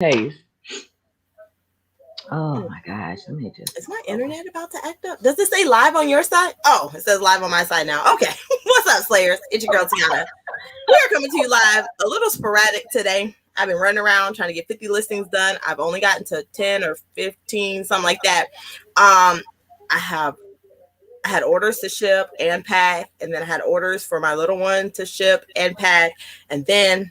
Taste. Oh my gosh, let me just. Is my internet about to act up? Does it say live on your side? Oh, it says live on my side now. Okay. What's up, Slayers? It's your girl, Tiana. We are coming to you live, a little sporadic today. I've been running around trying to get 50 listings done. I've only gotten to 10 or 15, something like that. I had orders to ship and pack, and then I had orders for my little one to ship and pack. And then,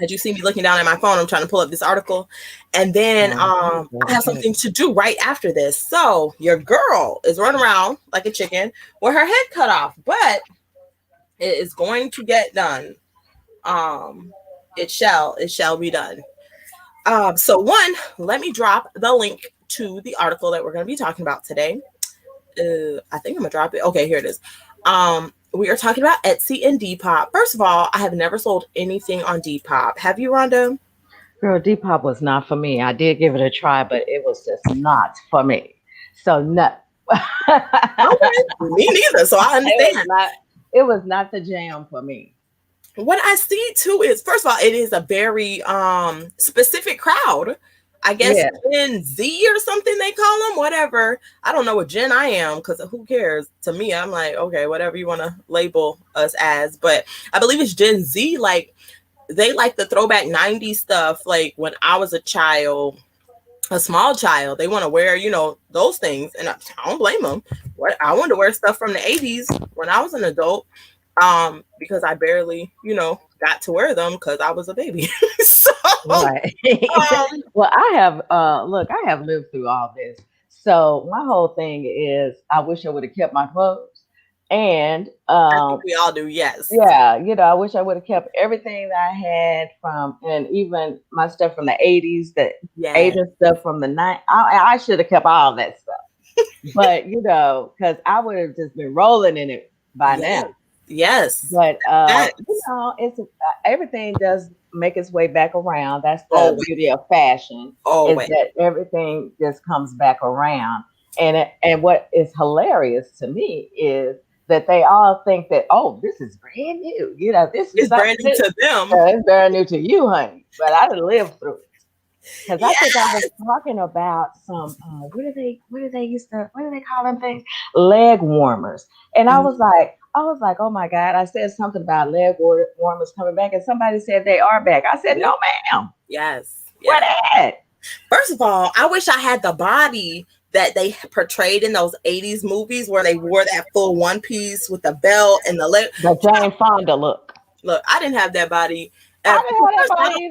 as you see me looking down at my phone, I'm trying to pull up this article. And then I have something to do right after this. So your girl is running around like a chicken with her head cut off, but it is going to get done. It shall be done. So one, let me drop the link to the article that we're going to be talking about today. I think I'm gonna drop it. Okay, here it is. We are talking about Etsy and Depop. First of all, I have never sold anything on Depop. Have you, Rhonda? Girl, Depop was not for me. I did give it a try, but it was just not for me. So no. Okay, me neither. So I understand. It was not the jam for me. What I see too is, first of all, it is a very specific crowd. I guess Gen Z or something they call them, whatever. I don't know what Gen I am, because who cares? To me, I'm like, okay, whatever you want to label us as. But I believe it's Gen Z. Like, they like the throwback 90s stuff. Like, when I was a child, a small child, they want to wear, those things. And I don't blame them. I wanted to wear stuff from the 80s when I was an adult. Because I barely, got to wear them because I was a baby. So, right. Well, I have lived through all this. So my whole thing is, I wish I would have kept my clothes. And I think we all do, yes. Yeah, I wish I would have kept everything that I had and even my stuff from the 80s, the 80s stuff from the 90s. I should have kept all that stuff. But, because I would have just been rolling in it by now. Yes. But, it's everything does make its way back around. That's the beauty of fashion. Is that everything just comes back around. And what is hilarious to me is that they all think that, this is brand new. This is brand new to them. It's brand new to you, honey. But I done lived through it. Because I think I was talking about some what do they call them things? Leg warmers. And I was like, oh my God. I said something about leg warmers coming back, and somebody said they are back. I said, no, ma'am. Yes. What at? First of all, I wish I had the body that they portrayed in those 80s movies where they wore that full one piece with the belt and the leg. The Jane Fonda look. Look, I didn't have that body. I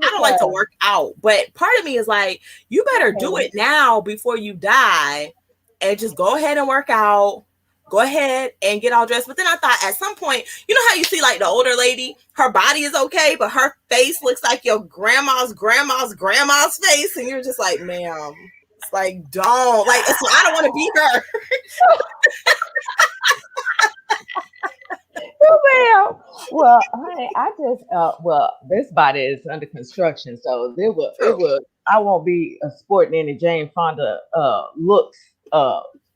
don't like to work out, but part of me is like, you better do it now before you die, and just go ahead and work out. Go ahead and get all dressed. But then I thought, at some point, you know how you see like the older lady, her body is okay, but her face looks like your grandma's face, and you're just like, ma'am, it's like, don't, like, so I don't want to be her. Well, honey, I just this body is under construction, so I won't be sporting any Jane Fonda looks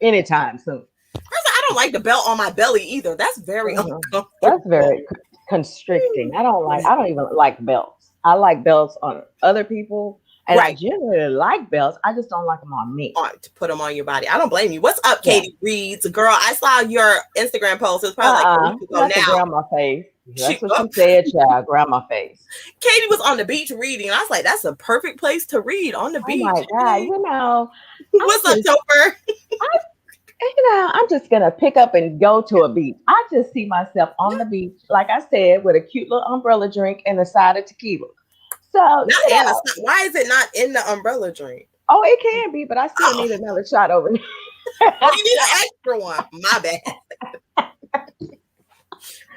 anytime soon. I don't like the belt on my belly either. That's very uncomfortable. That's very constricting. I don't even like belts. I like belts on other people. And I generally like belts. I just don't like them on me. To put them on your body. I don't blame you. What's up, Katey Reads? Girl, I saw your Instagram post. It was probably like a week ago now. Grandma face. That's what she said, child. Grandma face. Katey was on the beach reading. And I was like, that's a perfect place to read, on the beach. Oh my God. What's up, Topher? I'm just going to pick up and go to a beach. I just see myself on the beach, like I said, with a cute little umbrella drink and a side of tequila. So, why is it not in the umbrella drink? Oh, it can be, but I still need another shot over there. You need an extra one. My bad.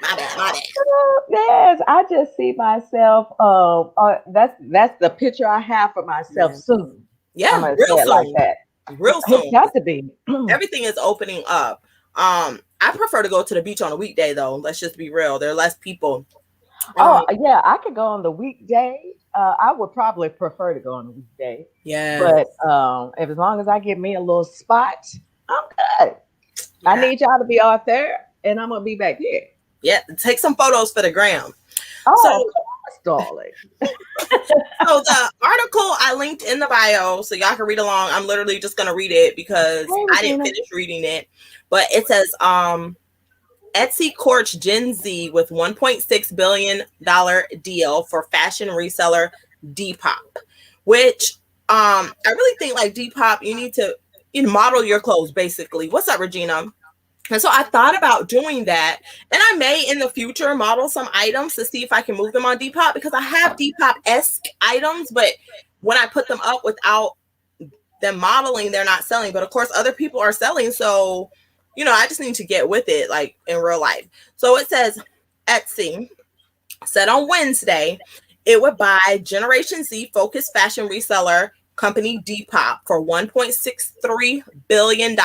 My bad. Yes, I just see myself. That's the picture I have for myself soon. Yeah, I'm gonna say it like that. Real soon. It's got to be. Everything is opening up. I prefer to go to the beach on a weekday, though. Let's just be real. There are less people. Yeah, I could go on the weekday. I would probably prefer to go on the weekday. Yeah. But as long as I get me a little spot, I'm good. Yeah. I need y'all to be out there, and I'm gonna be back here. Yeah, take some photos for the gram. Oh, so darling. So the article I linked in the bio, so y'all can read along. I'm literally just gonna read it because I didn't finish reading it. But it says, Etsy courts Gen Z with $1.6 billion deal for fashion reseller Depop, which I really think like Depop, you need to model your clothes basically. What's up, Regina? And so I thought about doing that, and I may in the future model some items to see if I can move them on Depop, because I have Depop-esque items, but when I put them up without them modeling, they're not selling. But of course, other people are selling, so I just need to get with it, like in real life. So it says Etsy said on Wednesday it would buy Generation Z focused fashion reseller company Depop for $1.63 billion,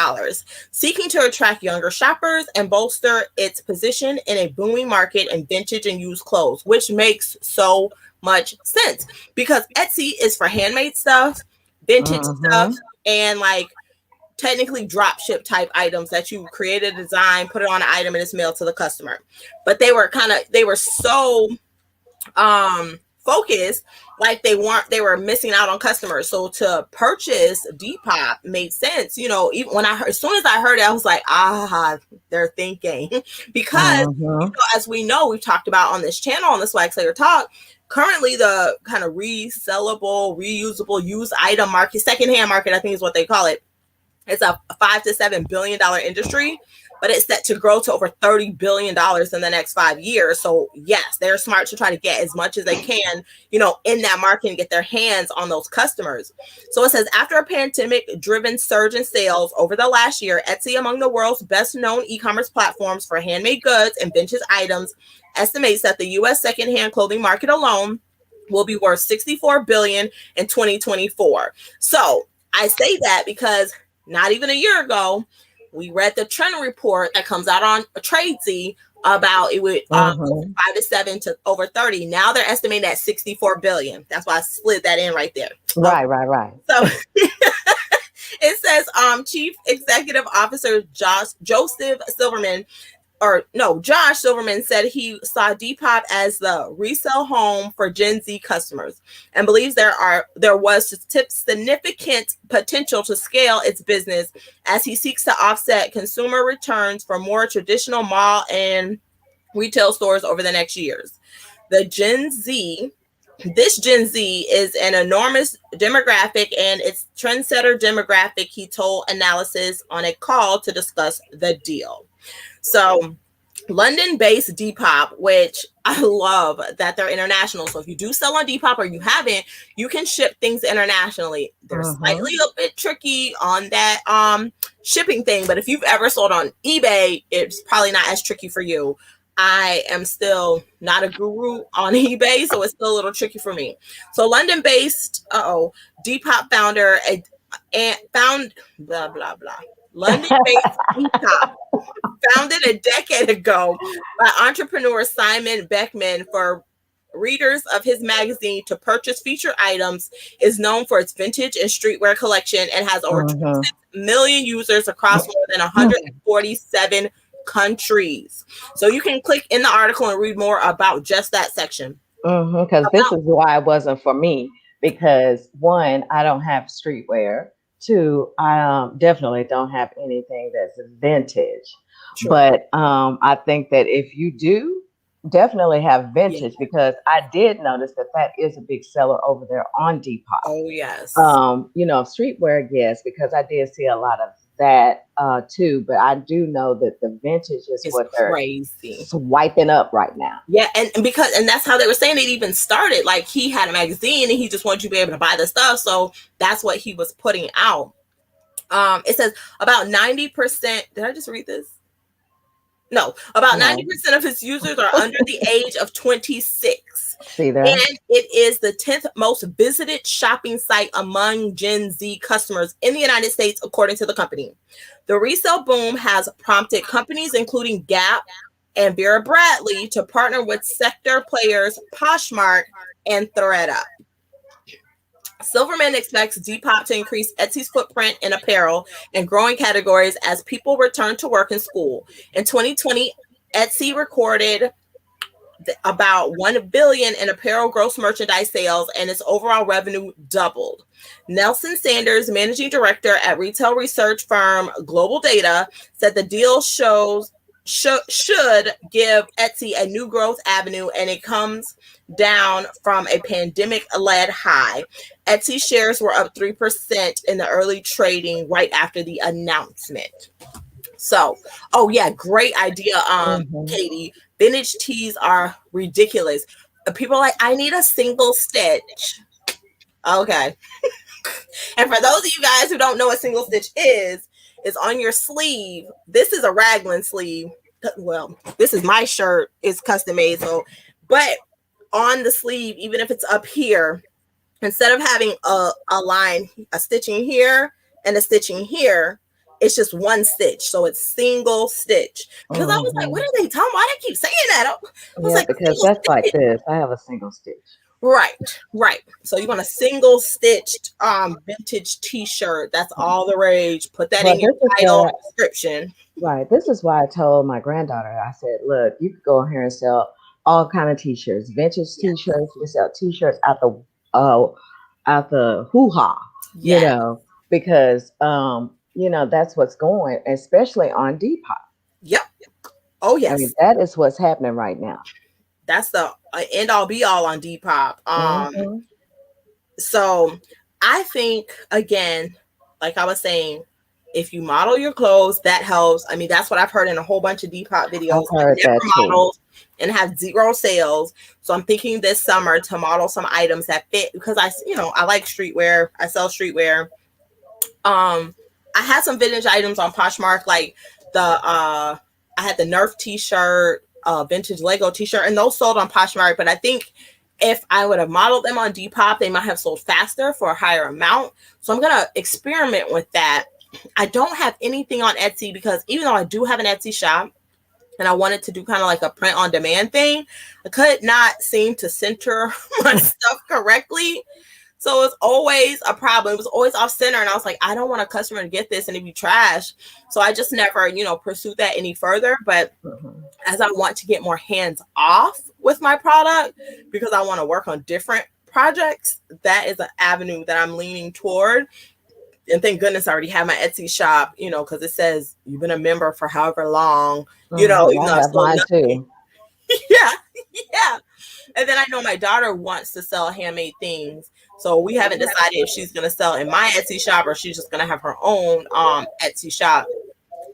seeking to attract younger shoppers and bolster its position in a booming market in vintage and used clothes, which makes so much sense because Etsy is for handmade stuff, vintage stuff, and like technically drop ship type items that you create a design, put it on an item, and it's mailed to the customer. But they were so focused, like they were missing out on customers. So to purchase Depop made sense. Even when as soon as I heard it, I was like, they're thinking. Because as we know, we've talked about on this channel, on the Swagslayer Talk, currently the kind of resellable, reusable, used item market, secondhand market, I think is what they call it. It's a $5 to $7 billion industry, but it's set to grow to over $30 billion in the next 5 years. So yes, they're smart to try to get as much as they can, in that market and get their hands on those customers. So it says, after a pandemic-driven surge in sales over the last year, Etsy, among the world's best-known e-commerce platforms for handmade goods and vintage items, estimates that the U.S. secondhand clothing market alone will be worth $64 billion in 2024. So I say that because not even a year ago, we read the trend report that comes out on Tradesy about it with 5 to 7 to over 30. Now they're estimating at 64 billion. That's why I slid that in right there. Right. So it says Chief Executive Officer Josh Silverman said he saw Depop as the resale home for Gen Z customers and believes there was significant potential to scale its business as he seeks to offset consumer returns from more traditional mall and retail stores over the next years. This Gen Z is an enormous demographic and it's trendsetter demographic, he told Analysis on a call to discuss the deal. So London-based Depop, which I love that they're international. So if you do sell on Depop or you haven't, you can ship things internationally. They're slightly a bit tricky on that shipping thing, but if you've ever sold on eBay, it's probably not as tricky for you. I am still not a guru on eBay, so it's still a little tricky for me. So London-based Depop founder London-based Depop, founded a decade ago by entrepreneur Simon Beckman for readers of his magazine to purchase featured items, is known for its vintage and streetwear collection and has over 26 million users across more than 147 countries. So you can click in the article and read more about just that section. Because this is why it wasn't for me, because one, I don't have streetwear. Two, I definitely don't have anything that's vintage. Sure. But I think that if you do, definitely have vintage, because I did notice that is a big seller over there on Depop. Oh, yes. Streetwear, yes, because I did see a lot of that too. But I do know that the vintage is what they're crazy swiping up right now. Yeah, and that's how they were saying it even started. Like, he had a magazine and he just wanted you to be able to buy the stuff. So that's what he was putting out. It says about 90%. Did I just read this? No, about 90% of its users are under the age of 26. See that? And it is the 10th most visited shopping site among Gen Z customers in the United States, according to the company. The resale boom has prompted companies including Gap and Vera Bradley to partner with sector players Poshmark and ThredUp. Silverman expects Depop to increase Etsy's footprint in apparel and growing categories as people return to work and school. In 2020, Etsy recorded about 1 billion in apparel gross merchandise sales, and its overall revenue doubled. Nelson Sanders, managing director at retail research firm Global Data, said the deal should give Etsy a new growth avenue, and it comes down from a pandemic-led high. Etsy shares were up 3% in the early trading right after the announcement. So, oh yeah, great idea, Katey. Vintage tees are ridiculous. People are like, I need a single stitch. Okay. And for those of you guys who don't know what single stitch is on your sleeve. This is a raglan sleeve. Well, this is my shirt. It's custom made. So, but on the sleeve, even if it's up here, instead of having a line, a stitching here and a stitching here, it's just one stitch. So it's single stitch. Because I was like, what are they talking about? Why do they keep saying that? I was like, because that's stitch. Like this. I have a single stitch. Right. So you want a single stitched vintage t-shirt. That's all the rage. Put that in your title description. Right. This is why I told my granddaughter, I said, look, you could go in here and sell all kind of t-shirts, vintage t-shirts. You can sell t-shirts out the hoo-ha, you know, because you know, that's what's going, especially on Depop. Yep. Oh yes. I mean, that is what's happening right now. That's the end all be all on Depop. So I think, again, like I was saying, if you model your clothes, that helps. I mean, that's what I've heard in a whole bunch of Depop videos. I've heard that models and have zero sales. So I'm thinking this summer to model some items that fit, because I like streetwear. I sell streetwear. I had some vintage items on Poshmark, like I had the Nerf t-shirt, vintage Lego t-shirt, and those sold on Poshmark. But I think if I would have modeled them on Depop, they might have sold faster for a higher amount. So I'm going to experiment with that. I don't have anything on Etsy, because even though I do have an Etsy shop and I wanted to do kind of like a print on demand thing, I could not seem to center my stuff correctly. So it's always a problem. It was always off center. And I was like, I don't want a customer to get this and it be trash. So I just never, pursued that any further. But as I want to get more hands off with my product, because I want to work on different projects, that is an avenue that I'm leaning toward. And thank goodness I already have my Etsy shop, because it says you've been a member for however long, I have mine too. Yeah. And then I know my daughter wants to sell handmade things. So we haven't decided if she's going to sell in my Etsy shop or she's just going to have her own Etsy shop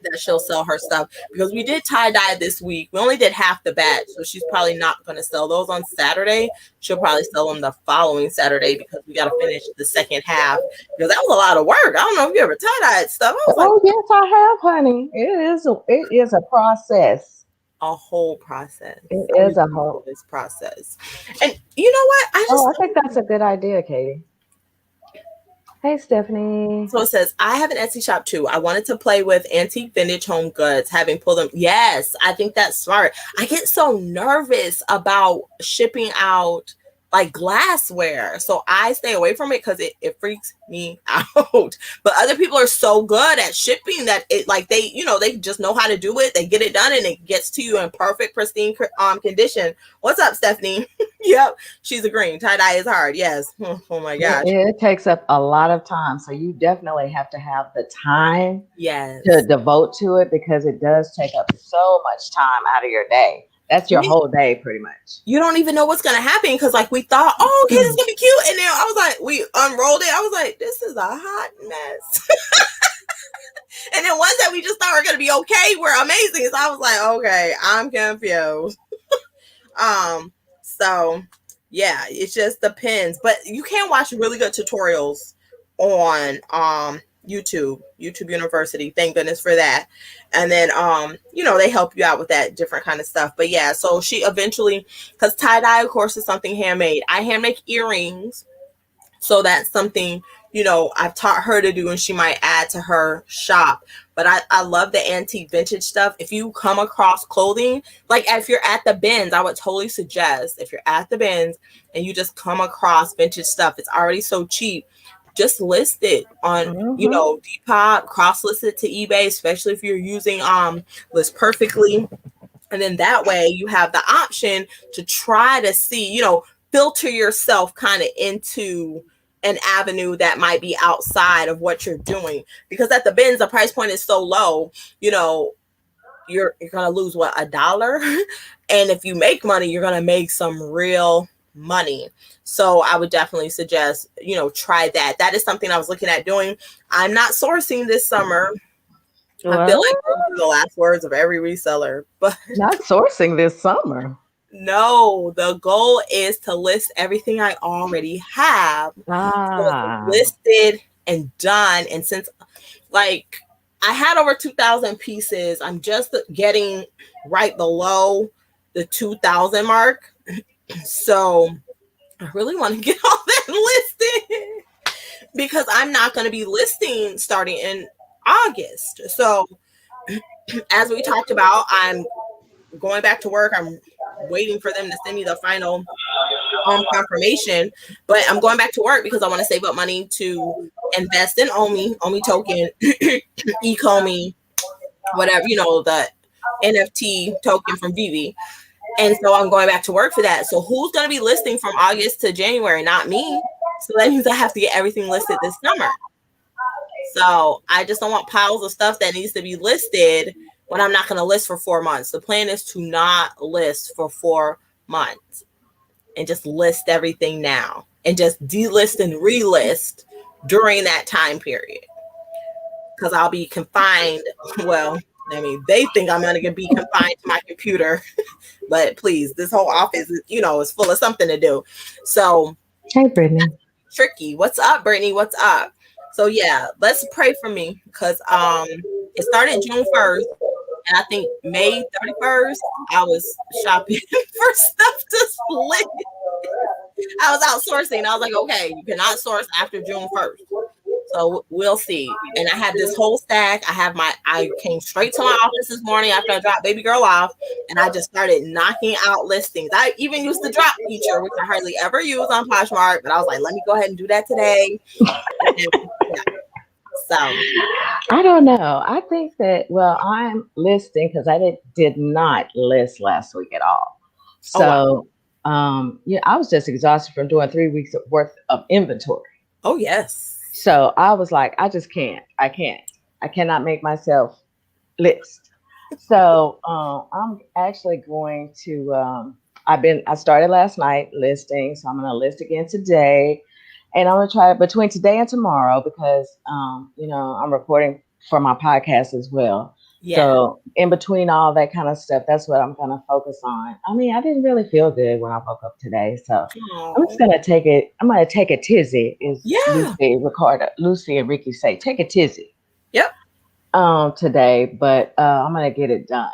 that she'll sell her stuff. Because we did tie-dye this week. We only did half the batch. So she's probably not going to sell those on Saturday. She'll probably sell them the following Saturday, because we got to finish the second half. Because that was a lot of work. I don't know if you ever tie-dyed stuff. Yes, I have, honey. It is a process. A whole process. It is a whole process. And you know what? I think that's a good idea, Katey. Hey, Stephanie. So it says, I have an Etsy shop too. I wanted to play with antique vintage home goods, having pulled them. Yes, I think that's smart. I get so nervous about shipping out like glassware. So I stay away from it because it freaks me out. But other people are so good at shipping that they just know how to do it. They get it done and it gets to you in perfect, pristine condition. What's up, Stephanie? Yep, she's agreeing. Tie-dye is hard. Yes. Oh my gosh. It takes up a lot of time. So you definitely have to have the time to devote to it, because it does take up so much time out of your day. That's your whole day, pretty much. You don't even know what's going to happen, because we thought, oh, okay, this is going to be cute. And then I was like, we unrolled it. I was like, this is a hot mess. And then ones that we just thought were going to be okay were amazing. So I was like, okay, I'm confused. So yeah, it just depends. But you can watch really good tutorials on YouTube University. Thank goodness for that. And then they help you out with that different kind of stuff. But yeah, so she eventually, because tie-dye of course is something handmade. I hand make earrings, so that's something I've taught her to do, and she might add to her shop. But I love the antique vintage stuff. If you come across clothing, like if you're at the bins, I would totally suggest, if you're at the bins and you just come across vintage stuff, it's already so cheap, just list it on, Depop, cross list it to eBay, especially if you're using LISTPERFECTLY. And then that way you have the option to try to see, filter yourself kind of into an avenue that might be outside of what you're doing. Because at the bins, the price point is so low, you're going to lose what, $1? And if you make money, you're going to make some real money. So I would definitely suggest, try that. That is something I was looking at doing. I'm not sourcing this summer. I feel like those are the last words of every reseller, but not sourcing this summer. No, the goal is to list everything I already have. So listed and done. And since I had over 2,000 pieces, I'm just getting right below the 2,000 mark. So I really want to get all that listed because I'm not going to be listing starting in August. So as we talked about, I'm going back to work. I'm waiting for them to send me the final confirmation, but I'm going back to work because I want to save up money to invest in Omi token, eComi, whatever, the NFT token from Vivi. And so I'm going back to work for that. So who's going to be listing from August to January? Not me. So that means I have to get everything listed this summer. So I just don't want piles of stuff that needs to be listed when I'm not going to list for 4 months. The plan is to not list for 4 months and just list everything now and just delist and relist during that time period. Because I'll be confined. Well, they think I'm going to be confined to my computer. But please, this whole office, is full of something to do. So, hey, Brittany. Tricky. What's up, Brittany? What's up? So yeah, let's pray for me because it started June 1st, and I think May 31st I was shopping for stuff to split. I was outsourcing. I was like, okay, you cannot source after June 1st. So we'll see. And I have this whole stack. I came straight to my office this morning after I dropped baby girl off, and I just started knocking out listings. I even used the drop feature, which I hardly ever use on Poshmark, but I was like, let me go ahead and do that today. So I don't know. I think that, I'm listing because I did not list last week at all. So, I was just exhausted from doing 3 weeks worth of inventory. Oh, yes. So I was like, I just can't. I cannot make myself list. So I'm actually going to, I started last night listing. So I'm going to list again today. And I'm going to try it between today and tomorrow because, I'm recording for my podcast as well. Yeah. So in between all that kind of stuff, that's what I'm going to focus on. I didn't really feel good when I woke up today. So I'm just going to take it. I'm going to take a tizzy. Lucy and Ricky say, take a tizzy. Yep. Today, but I'm going to get it done.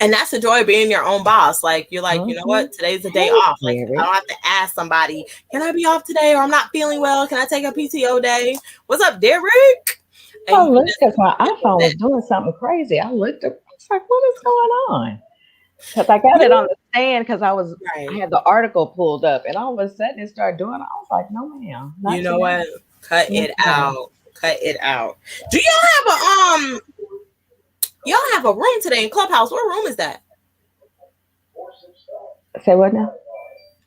And that's the joy of being your own boss. You're like, you know what? Today's the day off. I don't have to ask somebody, can I be off today? Or I'm not feeling well. Can I take a PTO day? What's up, Derek? Because my iPhone was doing something crazy. I looked up. I was like, what is going on? Because I got it on the stand because I had the article pulled up, and all of a sudden it started doing it. I was like, no, ma'am. You know what? Cut it out. Cut it out. Do y'all have a room today in Clubhouse? What room is that? Say what now?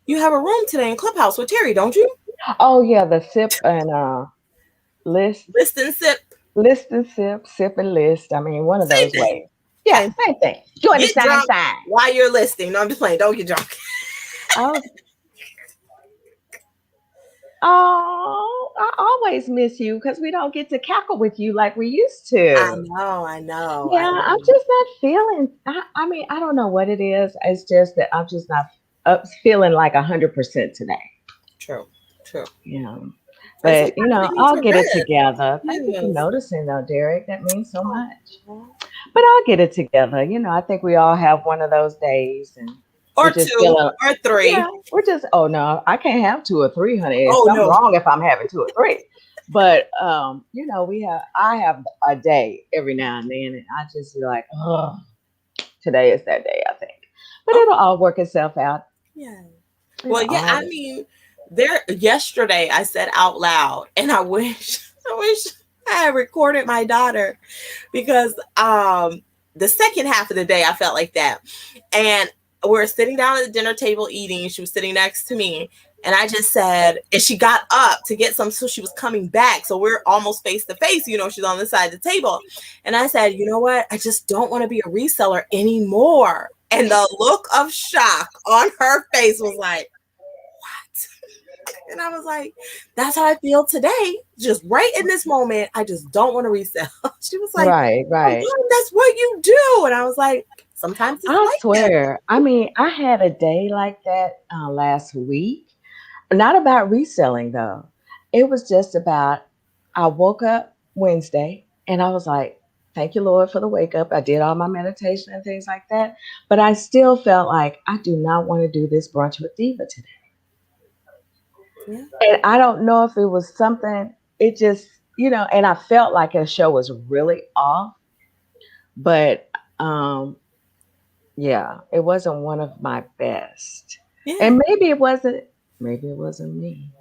You have a room today in Clubhouse with Terry, don't you? Oh yeah, the sip and list and sip. List and sip and list. One of those ways. Yeah, same thing. You understand? Get drunk while you're listing. No, I'm just playing. Don't get drunk. Oh, I always miss you because we don't get to cackle with you like we used to. I know. Yeah, I'm just not feeling. I don't know what it is. It's just that I'm just not feeling like 100% today. True. Yeah. But, I'll get it together. Thank you for noticing, though, Derek. That means so much. But I'll get it together. I think we all have one of those days. Or 2 or 3. Yeah, we're just, oh, no, I can't have 2 or 3, honey. It's something wrong if I'm having 2 or 3. But, I have a day every now and then. And I just be like, oh, today is that day, I think. But it'll all work itself out. Yeah. Well, yeah, yesterday I said out loud, and I wish I had recorded my daughter because the second half of the day, I felt like that. And we're sitting down at the dinner table eating. She was sitting next to me. And I just said, and she got up to get some, so she was coming back. So we're almost face to face, you know, she's on the side of the table. And I said, you know what? I just don't want to be a reseller anymore. And the look of shock on her face was like, what? And I was like, that's how I feel today. Just right in this moment, I just don't want to resell. She was like, right. Oh, that's what you do. And I was like, sometimes it's I like swear. I mean, I had a day like that last week. Not about reselling though. It was just about I woke up Wednesday and I was like, thank you, Lord, for the wake up. I did all my meditation and things like that. But I still felt like I do not want to do this brunch with Diva today. Yeah. And I don't know if it was something, it just, you know, and I felt like the show was really off. But yeah, it wasn't one of my best. Yeah. And maybe it wasn't me.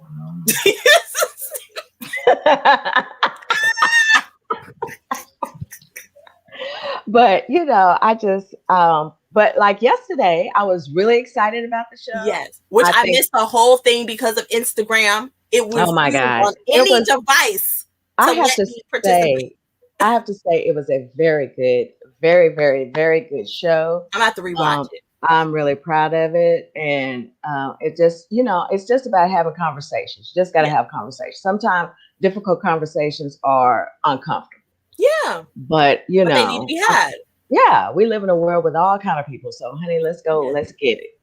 But you know, I just but like yesterday, I was really excited about the show. Yes, which I missed the whole thing because of Instagram. It was oh my God, on any device. I have to say it was a very good, very, very, very good show. I'm gonna have to rewatch it. I'm really proud of it. And it just, you know, it's just about having conversations. You just got to have conversations. Sometimes difficult conversations are uncomfortable. Yeah. But, you know. They need to be had. Yeah. We live in a world with all kind of people. So, honey, let's go. Yeah. Let's get it.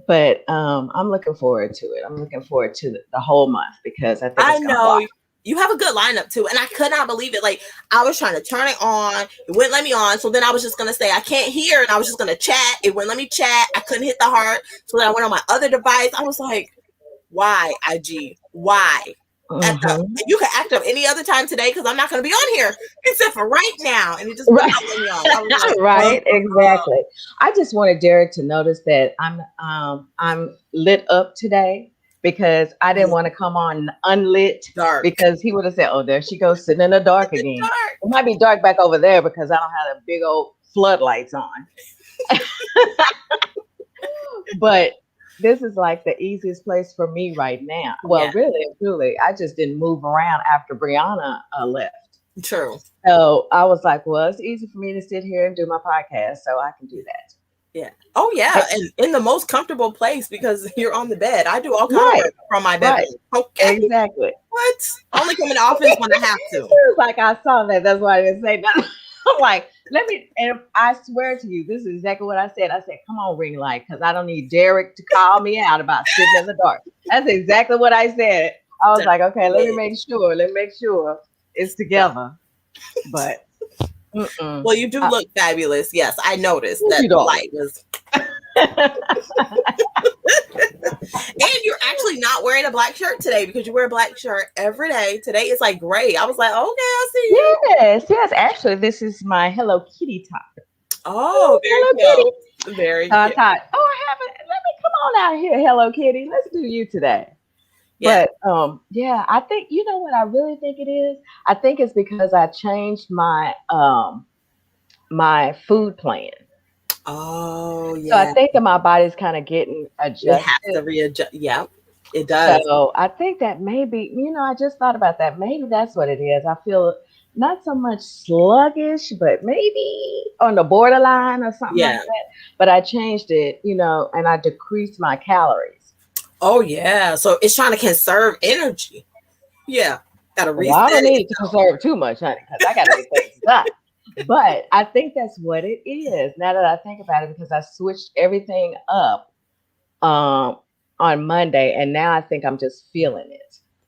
But I'm looking forward to it. I'm looking forward to the whole month because I think it's know. You have a good lineup too. And I could not believe it. Like I was trying to turn it on. It wouldn't let me on. So then I was just going to say, I can't hear. And I was just going to chat. It wouldn't let me chat. I couldn't hit the heart. So then I went on my other device. I was like, why IG? Why? You can act up any other time today because I'm not going to be on here except for right now. And it just wouldn't let me on. Like, right. Exactly. I just wanted Derek to notice that I'm lit up today. Because I didn't want to come on unlit dark. Because he would have said, oh, there she goes sitting in the dark again. It might be dark back over there because I don't have the big old floodlights on. But this is like the easiest place for me right now. Well, really, truly, I just didn't move around after Brianna left. True. So I was like, well, it's easy for me to sit here and do my podcast, so I can do that. Yeah. Oh, yeah. And in the most comfortable place because you're on the bed. I do all kinds of work from my bed. Right. Okay. Exactly. What? Only come in the office when I have to. It was like I saw that. That's why I didn't say nothing. I'm like, and I swear to you, this is exactly what I said. I said, come on, ring light, because I don't need Derek to call me out about sitting in the dark. That's exactly what I said. I was like, okay, let me make sure it's together. But well, you do look fabulous. Yes, I noticed that the light was. And you're actually not wearing a black shirt today because you wear a black shirt every day. Today it's like gray. I was like, okay, I see you. Yes. Actually, this is my Hello Kitty top. Oh, very cute. Very cute. I thought, I haven't. Let me come on out here, Hello Kitty. Let's do you today. Yeah. But I think you know what I really think it is. I think it's because I changed my my food plan. Oh yeah. So I think that my body's kind of getting adjusted. It has to readjust. Yeah, it does. So I think that maybe I just thought about that. Maybe that's what it is. I feel not so much sluggish, but maybe on the borderline or something like that. But I changed it, and I decreased my calories. Oh, yeah. So it's trying to conserve energy. Yeah. Got to reset. Well, I don't need to conserve too much, honey, because I got to get things done. But I think that's what it is. Now that I think about it, because I switched everything up on Monday, and now I think I'm just feeling it.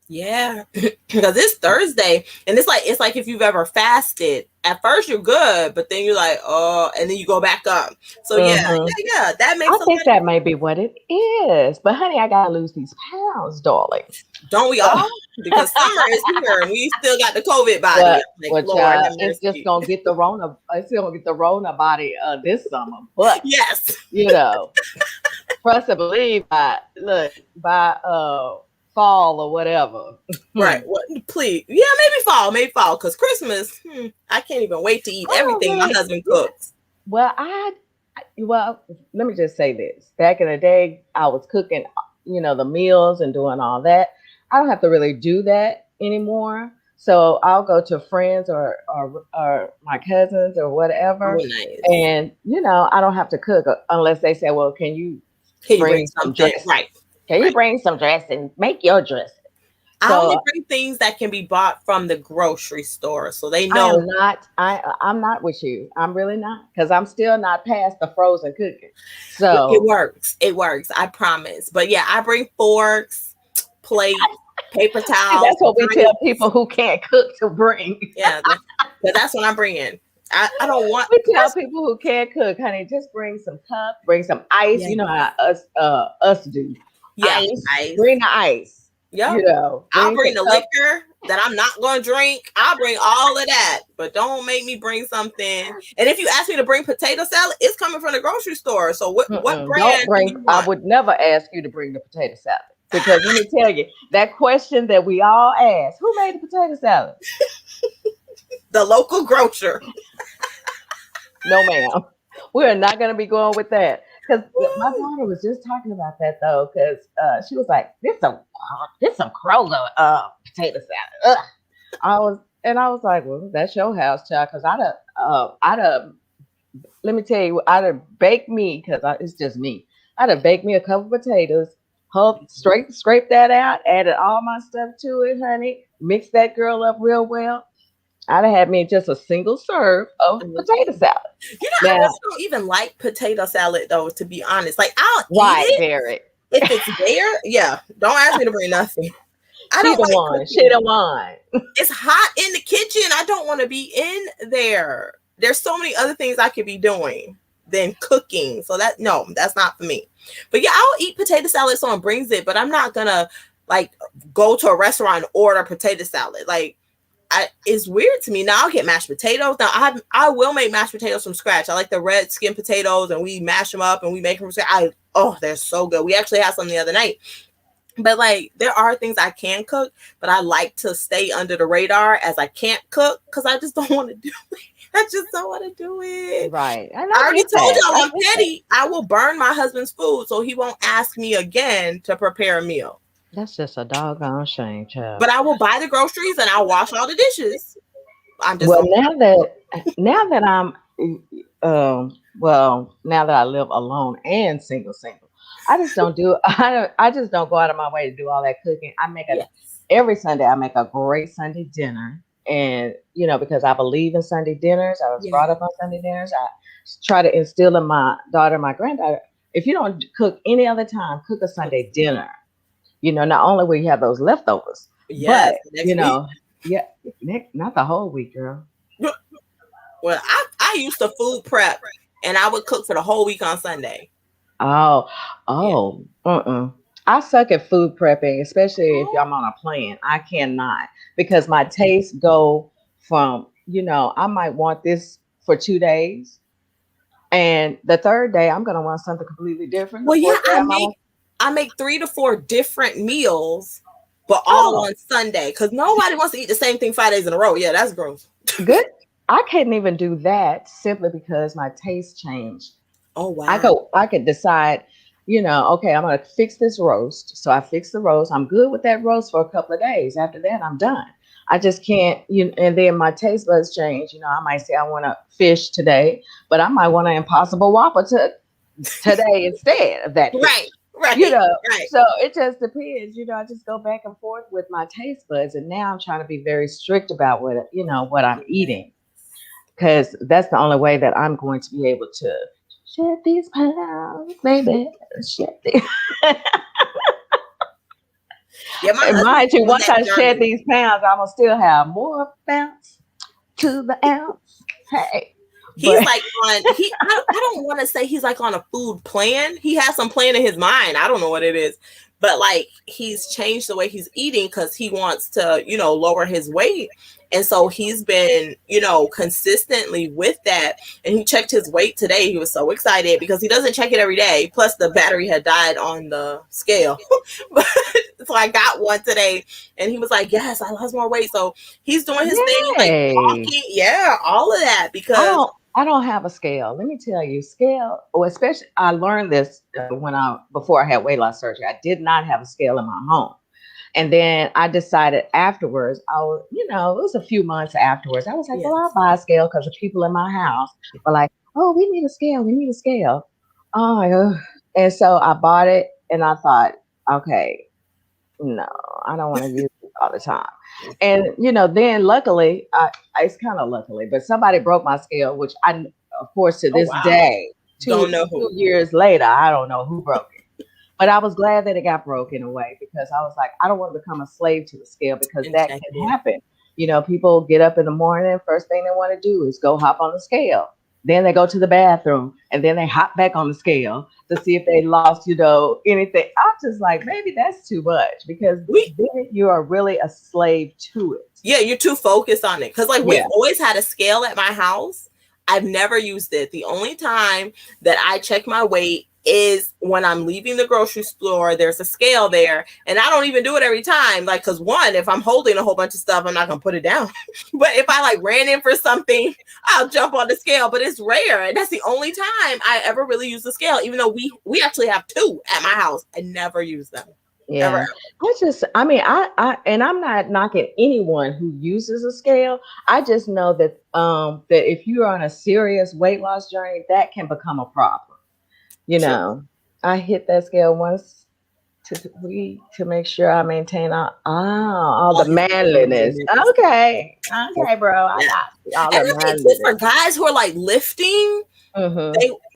Yeah, because it's Thursday, and it's like if you've ever fasted. At first you're good, but then you're like, oh, and then you go back up. So yeah, that makes. I think that may be what it is. But honey, I gotta lose these pounds, darling. Don't we all? Because summer is here, and we still got the COVID body. It's just gonna get the Rona. It's gonna get the Rona body this summer. But yes, for us to believe by fall or whatever. Right. What? Please. Yeah, maybe fall. Because Christmas, I can't even wait to eat everything my husband cooks. Well, let me just say this. Back in the day, I was cooking, the meals and doing all that. I don't have to really do that anymore. So I'll go to friends or my cousins or whatever. Oh, nice. And, I don't have to cook unless they say, well, can you bring some dressing? Right. Can you bring some dressing? Make your dressing. I only bring things that can be bought from the grocery store, so they know. I'm not with you. I'm really not, because I'm still not past the frozen cooking. So it works. It works. I promise. But yeah, I bring forks, plates, paper towels. That's what we tell people who can't cook to bring. Yeah, that's what I'm bringing. I don't want. We tell people who can't cook, honey, just bring some cups, bring some ice. Yeah. You know how us do. Yeah, ice. Bring the ice. Yeah, I'll bring the liquor that I'm not going to drink. I'll bring all of that, but don't make me bring something. And if you ask me to bring potato salad, it's coming from the grocery store. So what brand? Don't bring. I would never ask you to bring the potato salad, because let me tell you that question that we all ask: who made the potato salad? The local grocer. No, ma'am. We are not going to be going with that. Because my daughter was just talking about that, though, because she was like, this some Kroger potato salad. Ugh. I was like, well, that's your house, child, because let me tell you, I'd have baked me, because it's just me. I'd have baked me a couple potatoes, scrape that out, added all my stuff to it, honey, mix that girl up real well. I'd have had me just a single serve of potato salad. I just don't even like potato salad, though, to be honest. Like, I'll eat it. Derek. If it's there, yeah. Don't ask me to bring nothing. I don't like She the one. It's hot in the kitchen. I don't want to be in there. There's so many other things I could be doing than cooking. So that's not for me. But yeah, I'll eat potato salad if someone brings it, but I'm not going to, like, go to a restaurant and order potato salad. Like, it's weird to me. Now I'll get mashed potatoes. Now I will make mashed potatoes from scratch. I like the red skin potatoes, and we mash them up and we make them from scratch. They're so good. We actually had some the other night. But like, there are things I can cook, but I like to stay under the radar as I can't cook, because I just don't want to do it. I just don't want to do it. Right. I already told y'all I'm petty. I will burn my husband's food so he won't ask me again to prepare a meal. That's just a doggone shame, child. But I will buy the groceries and I'll wash all the dishes. I'm just now that I live alone and single, I just don't do. I just don't go out of my way to do all that cooking. I make every Sunday. I make a great Sunday dinner, and because I believe in Sunday dinners. I was brought up on Sunday dinners. I try to instill in my daughter, my granddaughter, if you don't cook any other time, cook a Sunday dinner. Not only will you have those leftovers, but not the whole week, girl. Well, I used to food prep, and I would cook for the whole week on Sunday. I suck at food prepping, especially if I'm on a plane. I cannot, because my tastes go from, I might want this for 2 days, and the third day I'm going to want something completely different. Well, yeah, I make 3 to 4 different meals, but all on Sunday, because nobody wants to eat the same thing 5 days in a row. Yeah, that's gross. Good. I couldn't even do that simply because my taste changed. Oh, wow. I could decide, okay, I'm going to fix this roast. So I fix the roast. I'm good with that roast for a couple of days. After that, I'm done. I just can't, and then my taste buds change. I might say I want a fish today, but I might want an Impossible Whopper today instead of that fish. Right. Right. Right. So it just depends. I just go back and forth with my taste buds, and now I'm trying to be very strict about what I'm eating, because that's the only way that I'm going to be able to shed these pounds, baby. Shed these. And mind you, once I shed these pounds, I'm gonna still have more bounce to the ounce. Hey. He's like I don't want to say he's like on a food plan. He has some plan in his mind. I don't know what it is, but like, he's changed the way he's eating because he wants to, lower his weight. And so he's been, consistently with that. And he checked his weight today. He was so excited because he doesn't check it every day. Plus the battery had died on the scale. But So I got one today, and he was like, "Yes, I lost more weight." So he's doing his thing, like walking, all of that. Because I don't have a scale. Let me tell you, scale. Or especially, I learned this before I had weight loss surgery. I did not have a scale in my home. And then I decided afterwards, it was a few months afterwards. I was like, well, I'll buy a scale because the people in my house were like, oh, we need a scale. We need a scale. Oh, my God. And so I bought it and I thought, okay, no, I don't want to use it all the time. And, then luckily, it's kind of luckily, but somebody broke my scale, which of course, to this day, don't know who. 2 years later, I don't know who broke it. But I was glad that it got broken away because I was like, I don't want to become a slave to the scale because that can happen. People get up in the morning, first thing they want to do is go hop on the scale. Then they go to the bathroom and then they hop back on the scale to see if they lost, anything. I'm just like, maybe that's too much because then you are really a slave to it. Yeah, you're too focused on it. Because we've always had a scale at my house. I've never used it. The only time that I check my weight is when I'm leaving the grocery store. There's a scale there, and I don't even do it every time. Because one, if I'm holding a whole bunch of stuff, I'm not gonna put it down. But if I ran in for something, I'll jump on the scale. But it's rare, and that's the only time I ever really use the scale. Even though we actually have two at my house, I never use them. Yeah, and I'm not knocking anyone who uses a scale. I just know that that if you're on a serious weight loss journey, that can become a problem. I hit that scale once to make sure I maintain all the manliness. Okay, bro. I got all the manliness. For guys who are lifting,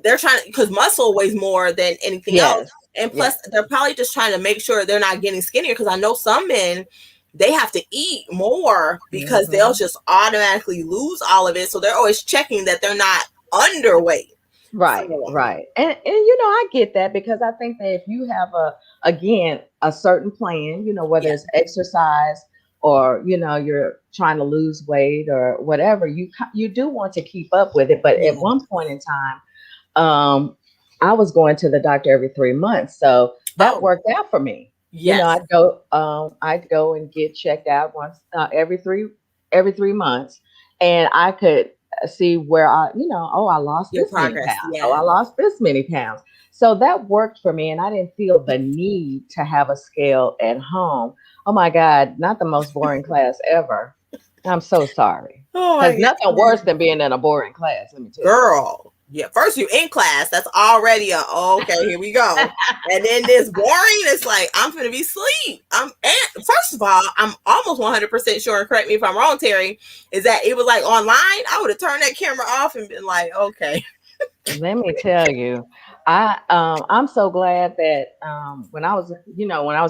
they're trying because muscle weighs more than anything else. And plus, they're probably just trying to make sure they're not getting skinnier. Because I know some men, they have to eat more because they'll just automatically lose all of it. So they're always checking that they're not underweight. Right. And I get that because I think that if you have a certain plan, whether it's exercise or, you're trying to lose weight or whatever, you do want to keep up with it. But at one point in time, I was going to the doctor every 3 months. So that worked out for me. I'd go and get checked out once every 3 months, and I could see where I lost this many pounds. Oh, I lost this many pounds. So that worked for me, and I didn't feel the need to have a scale at home. Oh my God, not the most boring class ever. I'm so sorry. There's nothing worse than being in a boring class. Let me tell you. Girl. Yeah, first you in class, that's already okay, here we go. And then this boring, it's like, I'm gonna be asleep. And first of all, I'm almost 100% sure, and correct me if I'm wrong, Terry, is that it was online. I would have turned that camera off and been like, okay. Let me tell you, I'm so glad that when I was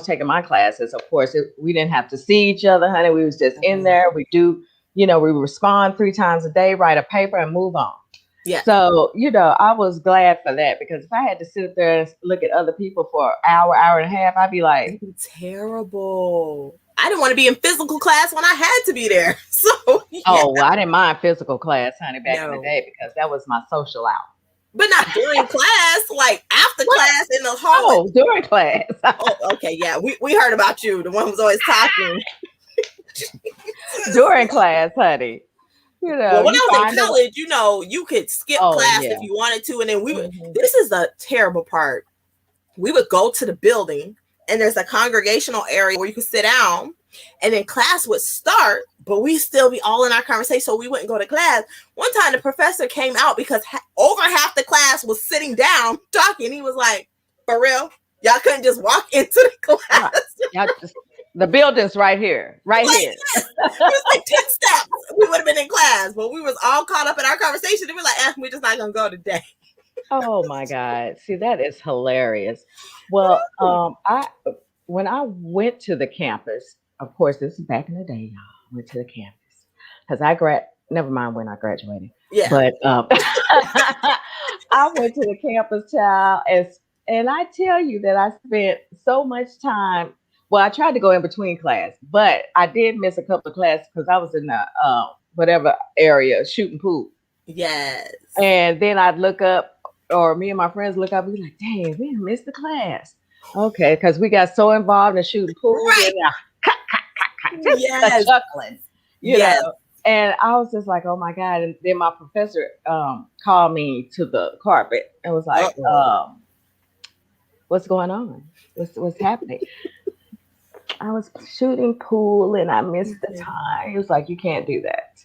taking my classes, of course, we didn't have to see each other, honey. We was just in there. We do, we respond 3 times a day, write a paper, and move on. Yeah. So, I was glad for that because if I had to sit there and look at other people for an hour and a half, I'd be like, terrible. I didn't want to be in physical class when I had to be there. So, Oh, well, I didn't mind physical class, honey, back in the day because that was my social out. But not during class, after class in the hall. Oh, during class. Okay. Yeah. We heard about you, the one who was always talking. During class, honey. Well, when I was in college, you could skip class if you wanted to. And then this is the terrible part. We would go to the building and there's a congregational area where you could sit down and then class would start, but we still be all in our conversation. So we wouldn't go to class. One time the professor came out because over half the class was sitting down talking. He was like, for real? Y'all couldn't just walk into the class. Right. The building's right here. It was 10 steps. We would have been in class, but we was all caught up in our conversation. And we're like, we're just not going to go today. Oh my God. See, that is hilarious. Well, when I went to the campus, of course, this is back in the day, y'all. I went to the campus because never mind when I graduated. Yeah. But I went to the campus, child, and I tell you that I spent so much time. Well, I tried to go in between class, but I did miss a couple of classes because I was in the whatever area shooting pool. Yes. And then I'd look up, or me and my friends look up, and be like, "Dang, we missed the class." Okay, because we got so involved in shooting pool, Right. just Yes. chuckling, you Yes. know. And I was just like, oh my God. And then my professor called me to the carpet and was like, Uh-oh. what's going on? What's happening? I was shooting pool and I missed the time. He was like, you can't do that.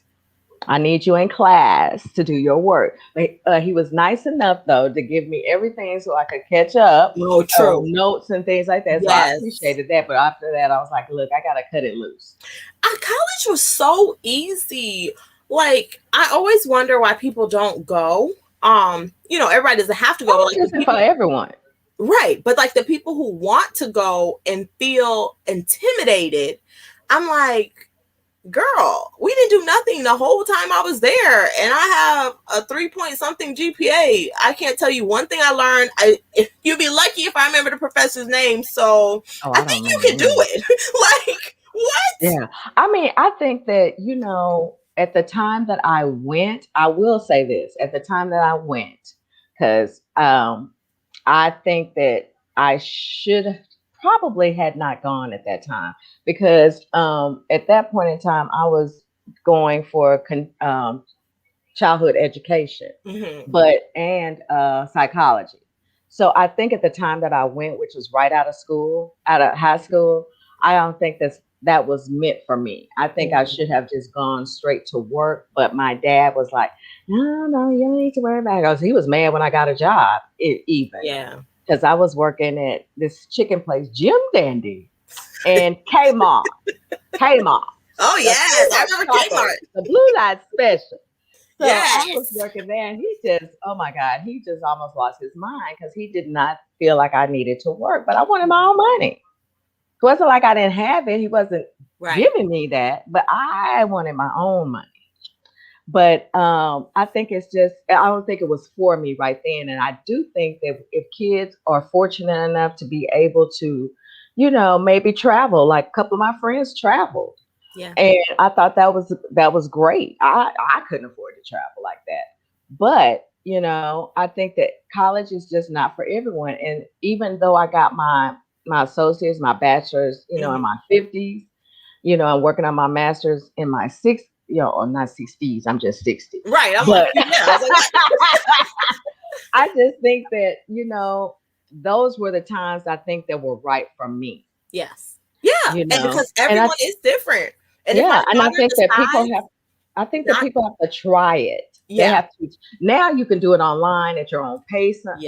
I need you in class to do your work. But he was nice enough though to give me everything so I could catch up, Oh, true. notes and things like that. So I Yes. appreciated that. But after that, I was like, look, I gotta cut it loose. College was so easy. Like, I always wonder why people don't go. Everybody doesn't have to go. College isn't for everyone. Right. But like the people who want to go and feel intimidated, I'm like, girl, we didn't do nothing the whole time I was there. And I have a 3 point something GPA. I can't tell you one thing I learned. You'd be lucky if I remember the professor's name. So I think you can do it. Like, what? Yeah. I mean, I think that, at the time that I went, I will say this, at the time that I went, because I think that I should probably had not gone at that time because at that point in time I was going for childhood education, and psychology. So I think at the time that I went, which was right out of high school, I don't think that was meant for me. I think I should have just gone straight to work. But my dad was like, no, you don't need to worry about it. He was mad when I got a job, even. Yeah. Because I was working at this chicken place, Jim Dandy, and Kmart. Oh, yes. I remember Kmart. The Blue Light Special. So yes. I was working there, and he just, oh my God, he just almost lost his mind because he did not feel like I needed to work, but I wanted my own money. It wasn't like I didn't have it. He wasn't giving me that, but I wanted my own money. But I think I don't think it was for me right then. And I do think that if kids are fortunate enough to be able to, maybe travel, like a couple of my friends traveled. Yeah. And I thought that was great. I couldn't afford to travel like that. But, I think that college is just not for everyone. And even though I got my associates, my bachelor's, in my 50s, I'm working on my master's in my 60s. Or not 60s, I'm just 60. Right. I'm like, yeah. I just think that, those were the times I think that were right for me. Yes. Yeah. And because everyone is different. And and I think that people have to try it. Yeah. They have to. Now you can do it online at your own pace, and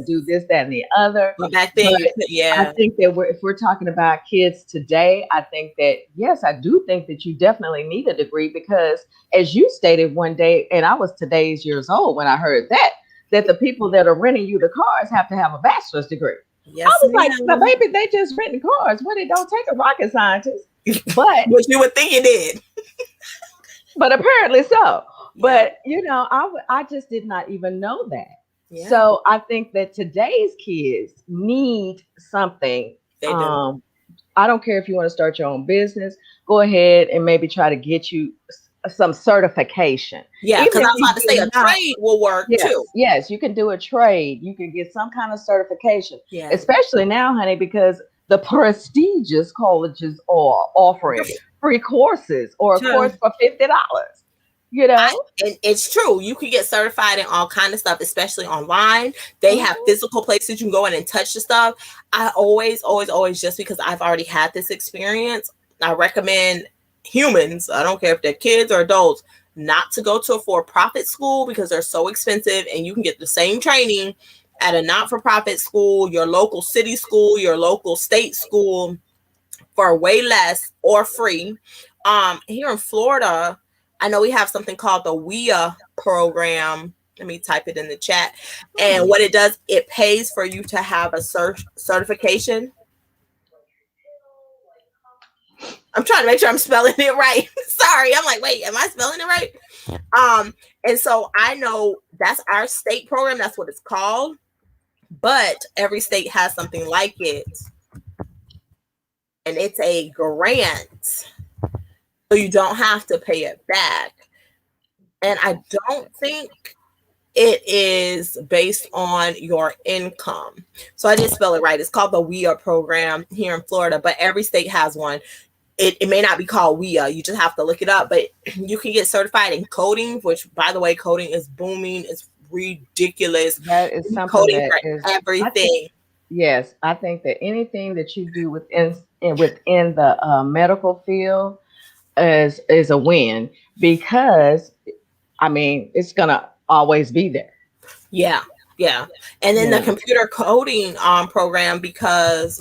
do this, that, and the other. But back then, I think that if we're talking about kids today, I think that, yes, I do think that you definitely need a degree because, as you stated one day, and I was today's years old when I heard that the people that are renting you the cars have to have a bachelor's degree. Yes, I was like, but baby, they just renting cars. Well, it don't take a rocket scientist. But which you would think it did. But apparently so. But, I just did not even know that. Yeah. So I think that today's kids need something. They do. I don't care if you want to start your own business. Go ahead and maybe try to get you some certification. Yeah, because I was about to say a trade will work too. Yes, you can do a trade. You can get some kind of certification. Yeah. Especially now, honey, because the prestigious colleges are offering free courses or a course for $50. And it's true. You can get certified in all kind of stuff, especially online. They have physical places you can go in and touch the stuff. I always, just because I've already had this experience, I recommend humans, I don't care if they're kids or adults, not to go to a for-profit school because they're so expensive, and you can get the same training at a not-for-profit school, your local city school, your local state school for way less or free. Here in Florida, I know we have something called the WIA program. Let me type it in the chat. And what it does, it pays for you to have a certification. I'm trying to make sure I'm spelling it right. Sorry. I'm like, wait, am I spelling it right? And so I know that's our state program. That's what it's called. But every state has something like it. And it's a grant. So you don't have to pay it back. And I don't think it is based on your income. So I did spell it right. It's called the WIA program here in Florida, but every state has one. It may not be called WIA. You just have to look it up, but you can get certified in coding, which, by the way, coding is booming. It's ridiculous. That is something Coding that for is everything. Yes, I think that anything that you do within the medical field is a win, because I mean it's gonna always be there. Yeah, yeah. And then the computer coding program, because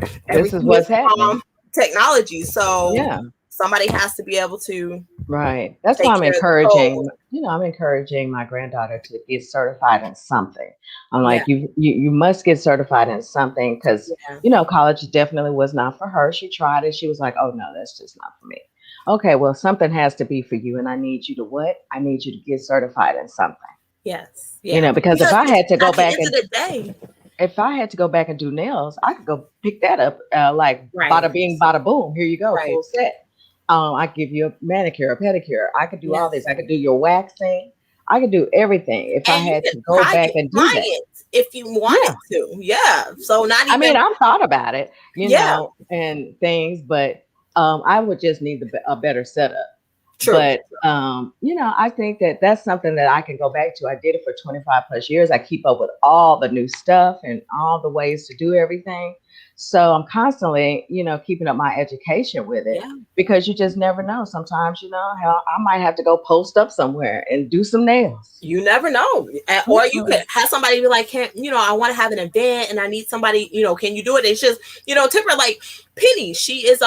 This is everything what's is happening. technology. So Yeah. somebody has to be able to Right. That's take why I'm care of the encouraging, code. I'm encouraging my granddaughter to get certified in something. I'm Yeah, like, you must get certified in something, because, yeah. college definitely was not for her. She tried it. She was like, oh no, that's just not for me. Okay, well, something has to be for you. And I need you to what? I need you to get certified in something. Yes, yeah. Because Because if I had to go at the back end and of the day, if I had to go back and do nails, I could go pick that up, like right, bada bing, bada boom. Here you go, right. full set. I could give you a manicure, a pedicure. I could do all Yes. this. I could do your waxing. I could do everything if I And you had get to go back private and do that. clients if you wanted Yeah. to. Yeah. So not I mean, even, I've thought about it, yeah, and things, but I would just need a better setup. true. But I think that that's something that I can go back to. I did it for 25 plus years. I keep up with all the new stuff and all the ways to do everything. So I'm constantly, keeping up my education with it, Yeah. because you just never know. Sometimes, hell, I might have to go post up somewhere and do some nails. You never know. Or you could have somebody be like, I want to have an event and I need somebody, can you do it? It's just, Tipper, like Penny, she is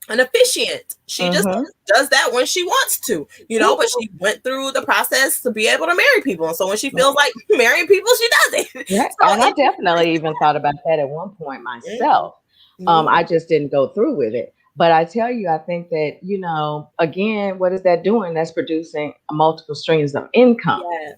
an officiant. She just does that when she wants to, but she went through the process to be able to marry people. And so when she feels like marrying people, she does it. Yeah. So And I definitely even thought about that at one point myself. Mhm. I just didn't go through with it. But I tell you, I think that, again, what is that doing? That's producing multiple streams of income. Yes.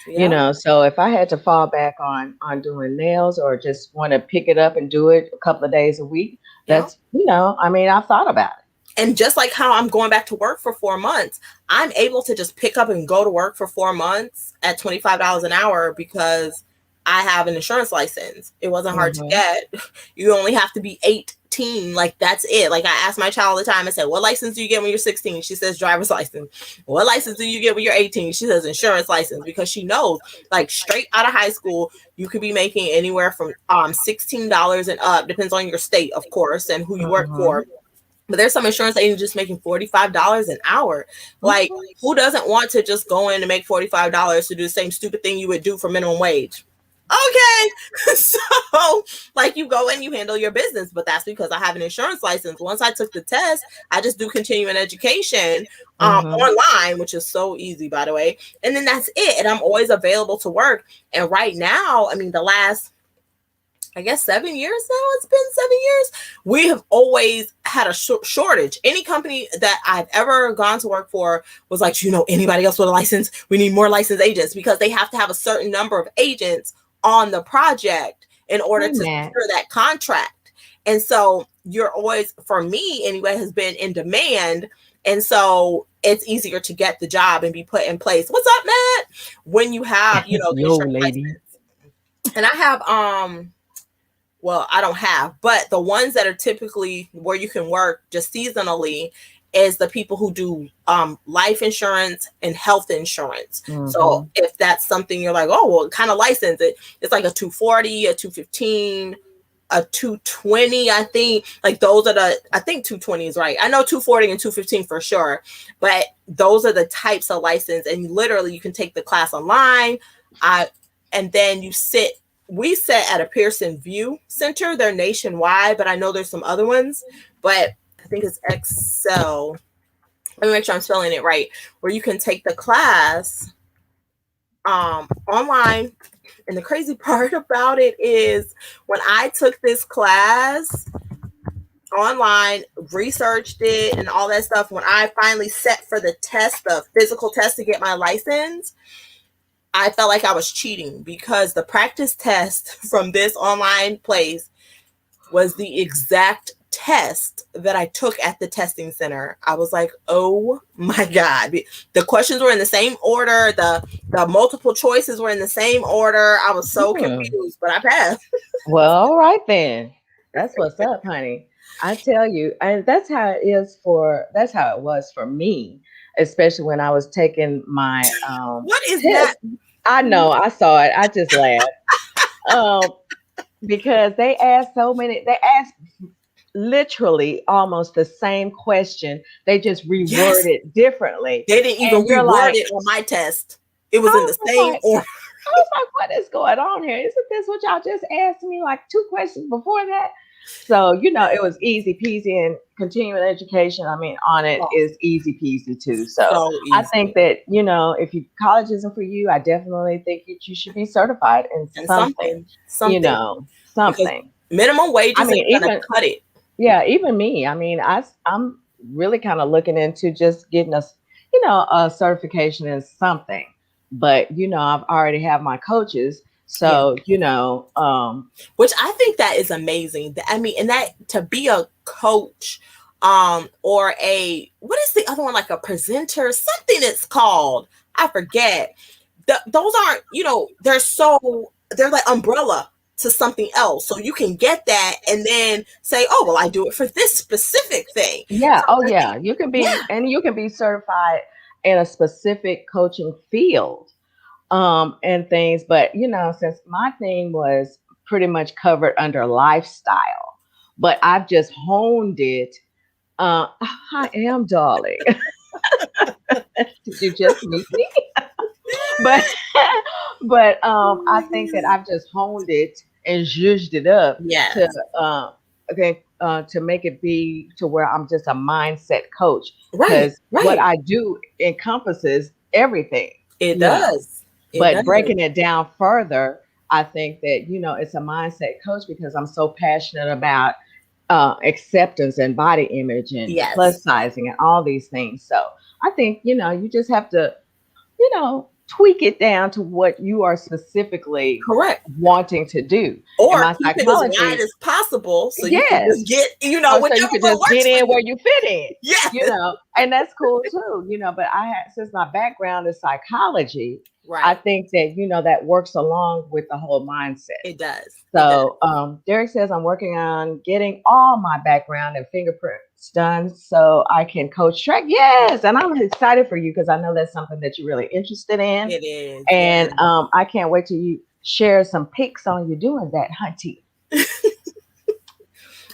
Yeah. So if I had to fall back on doing nails, or just want to pick it up and do it a couple of days a week, that's, I mean, I've thought about it. And just like how I'm going back to work for 4 months, I'm able to just pick up and go to work for 4 months at $25 an hour because I have an insurance license. It wasn't hard to get. You only have to be 18. Like, that's it. Like, I ask my child all the time, I said, what license do you get when you're 16? She says driver's license. What license do you get when you're 18? She says insurance license, because she knows, like, straight out of high school, you could be making anywhere from $16 and up. Depends on your state, of course, and who you work for. But there's some insurance agents just making $45 an hour. Like, who doesn't want to just go in and make $45 to do the same stupid thing you would do for minimum wage? Okay. So, like, you go in, you handle your business, but that's because I have an insurance license. Once I took the test, I just do continuing education online, which is so easy, by the way. And then that's it. And I'm always available to work. And right now, I mean, the last, I guess 7 years now, it's been 7 years, we have always had a shortage. Any company that I've ever gone to work for was like, anybody else with a license? We need more licensed agents, because they have to have a certain number of agents on the project in order to secure that contract. And so you're always, for me anyway, has been in demand. And so it's easier to get the job and be put in place. What's up, Matt? When you have, the insurance license. And I have, well, I don't have, but the ones that are typically where you can work just seasonally is the people who do life insurance and health insurance. So if that's something you're like, oh, well, kind of license it, it's like a 240, a 215, a 220, I think. Like, those are I think 220 is right. I know 240 and 215 for sure, but those are the types of license. And literally you can take the class online, and then we sit at a Pearson View Center. They're nationwide, but I know there's some other ones, but I think it's Excel. Let me make sure I'm spelling it right, where you can take the class online. And the crazy part about it is, when I took this class online, researched it and all that stuff, when I finally set for the test, the physical test to get my license, I felt like I was cheating, because the practice test from this online place was the exact test that I took at the testing center, I was like, oh my God. The questions were in the same order. The multiple choices were in the same order. I was so confused, but I passed. Well, all right then. That's what's up, honey. I tell you, and that's how it was for me, especially when I was taking my What is test. that? I know, I saw it. I just laughed. Because they asked literally almost the same question. They just reworded it differently. They didn't even reword it on my test. It was in the same order. I was like, what is going on here? Isn't this what y'all just asked me like 2 questions before that? So, it was easy peasy, and continuing education, I mean, on it is easy peasy too. So I think that, if college isn't for you, I definitely think that you should be certified in something. Something. Minimum wage isn't gonna cut it. Yeah, even me. I mean, I'm really kind of looking into just getting a certification in something. But I've already have my coaches. So, which I think that is amazing. I mean, and that to be a coach, or what is the other one, like a presenter, something it's called, I forget. Those aren't, they're like umbrella to something else. So you can get that and then say, oh, well, I do it for this specific thing. Yeah. So you can be, and you can be certified in a specific coaching field. And things, but since my thing was pretty much covered under lifestyle, but I've just honed it. I am, darling. Did you just meet me? but I think that I've just honed it and zhuzhed it up to make it be to where I'm just a mindset coach, because what I do encompasses everything. It does. But breaking it down further, I think that, it's a mindset coach, because I'm so passionate about acceptance and body image and plus sizing and all these things. So I think, you just have to, tweak it down to what you are specifically wanting to do. Or keep it as wide as possible, so you can just get, so you can just get in where you fit in. Yeah. And that's cool too. But since my background is psychology, I think that that works along with the whole mindset. It does. So Derek says, I'm working on getting all my background and fingerprints done so I can coach track. Yes, and I'm excited for you, because I know that's something that you're really interested in. It is. And I can't wait till you share some pics on you doing that, hunty.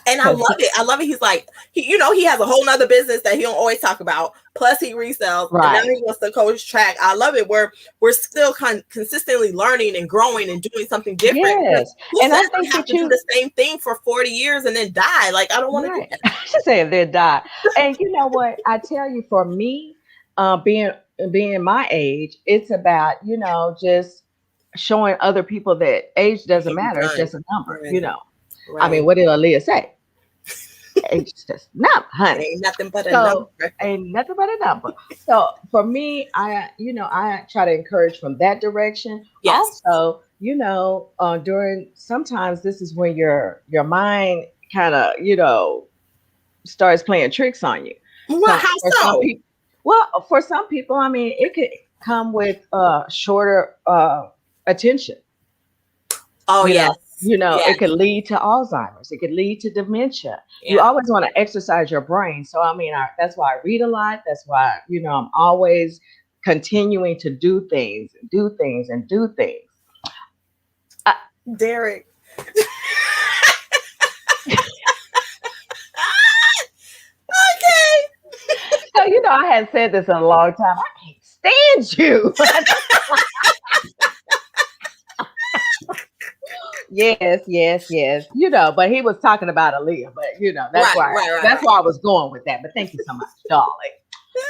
And I love it. I love it. He's like, he has a whole nother business that he don't always talk about. Plus he resells. And now he wants to coach track. I love it. We're still consistently learning and growing and doing something different. Yes. And I think have to do the same thing for 40 years and then die. Like, I don't want to do that. I should say then die. And you know what? I tell you, for me, being my age, it's about, just showing other people that age doesn't matter. It's just a number, I mean, what did Aaliyah say? Age is just a number, honey. Ain't nothing but a number. Ain't nothing but a number. So for me, I try to encourage from that direction. Yes. Also, during, sometimes this is when your mind kind of, starts playing tricks on you. Well, how so? For some people, I mean, it could come with shorter attention. Oh, yes. It could lead to Alzheimer's. It could lead to dementia. Yeah. You always want to exercise your brain. So, I mean, that's why I read a lot. That's why, I'm always continuing to do things. Derek. Okay. So, I hadn't said this in a long time. I can't stand you. Yes. But he was talking about Aaliyah, but that's why I was going with that. But thank you so much, darling.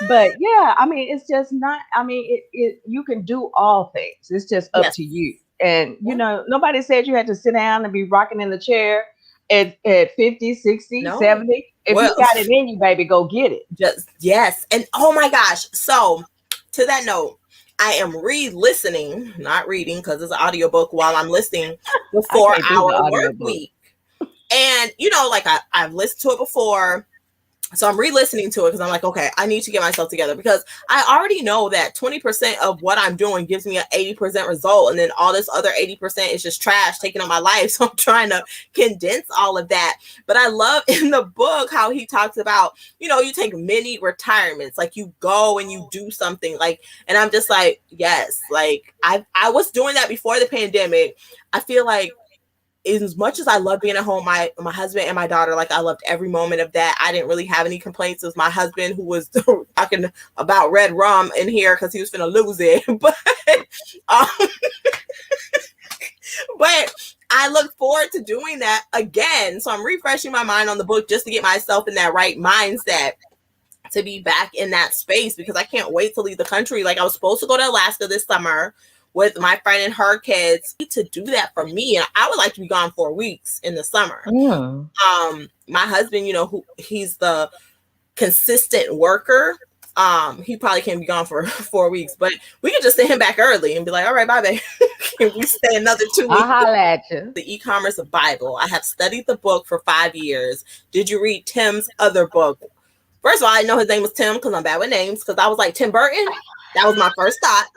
But yeah, I mean, it's just not, I mean, you can do all things. It's just up to you. And, nobody said you had to sit down and be rocking in the chair at 50, 60, 70. If you got it in you, baby, go get it. Yes. And oh my gosh. So to that note, I am re-listening, not reading because it's an audiobook while I'm listening, the 4-hour work week. And, you know, like I've listened to it before. So I'm re-listening to it because I'm like, okay, I need to get myself together, because I already know that 20% of what I'm doing gives me an 80% result. And then all this other 80% is just trash taking up my life. So I'm trying to condense all of that. But I love in the book how he talks about, you know, you take mini retirements, like you go and you do something like, and I'm just like, yes, like I was doing that before the pandemic. I feel like, as much as I love being at home, my husband and my daughter, like I loved every moment of that. I didn't really have any complaints. It was my husband who was talking about red rum in here because he was finna lose it. Um, but I look forward to doing that again. So I'm refreshing my mind on the book just to get myself in that right mindset to be back in that space, because I can't wait to leave the country. Like I was supposed to go to Alaska this summer with my friend and her kids to do that for me. And I would like to be gone 4 weeks in the summer. My husband, you know, he's the consistent worker. He probably can't be gone for 4 weeks, but we can just send him back early and be like, all right, bye, babe. Can we stay another 2 weeks? I'll holla at you. The e-commerce Bible. I have studied the book for 5 years. Did you read Tim's other book? First of all, I know his name was Tim because I'm bad with names, because I was like, Tim Burton? That was my first thought.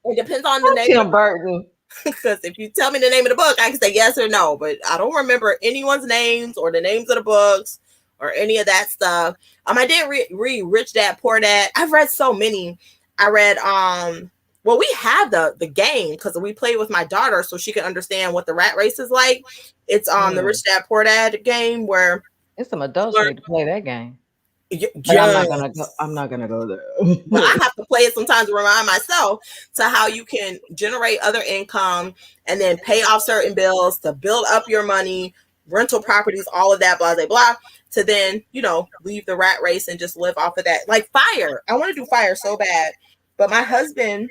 It depends on the name. Tim Burton. Because if you tell me the name of the book, I can say yes or no, but I don't remember anyone's names or the names of the books or any of that stuff. I did read Rich Dad Poor Dad. I've read so many. I read well, we have the game because we played with my daughter so she can understand what the rat race is like. It's the Rich Dad Poor Dad game where it's some adults need to play that game. Yeah. I'm not gonna go there. But I have to play it sometimes to remind myself to how you can generate other income and then pay off certain bills to build up your money, rental properties, all of that, blah, blah, blah, to then, you know, leave the rat race and just live off of that. Like FIRE. I want to do FIRE so bad. But my husband,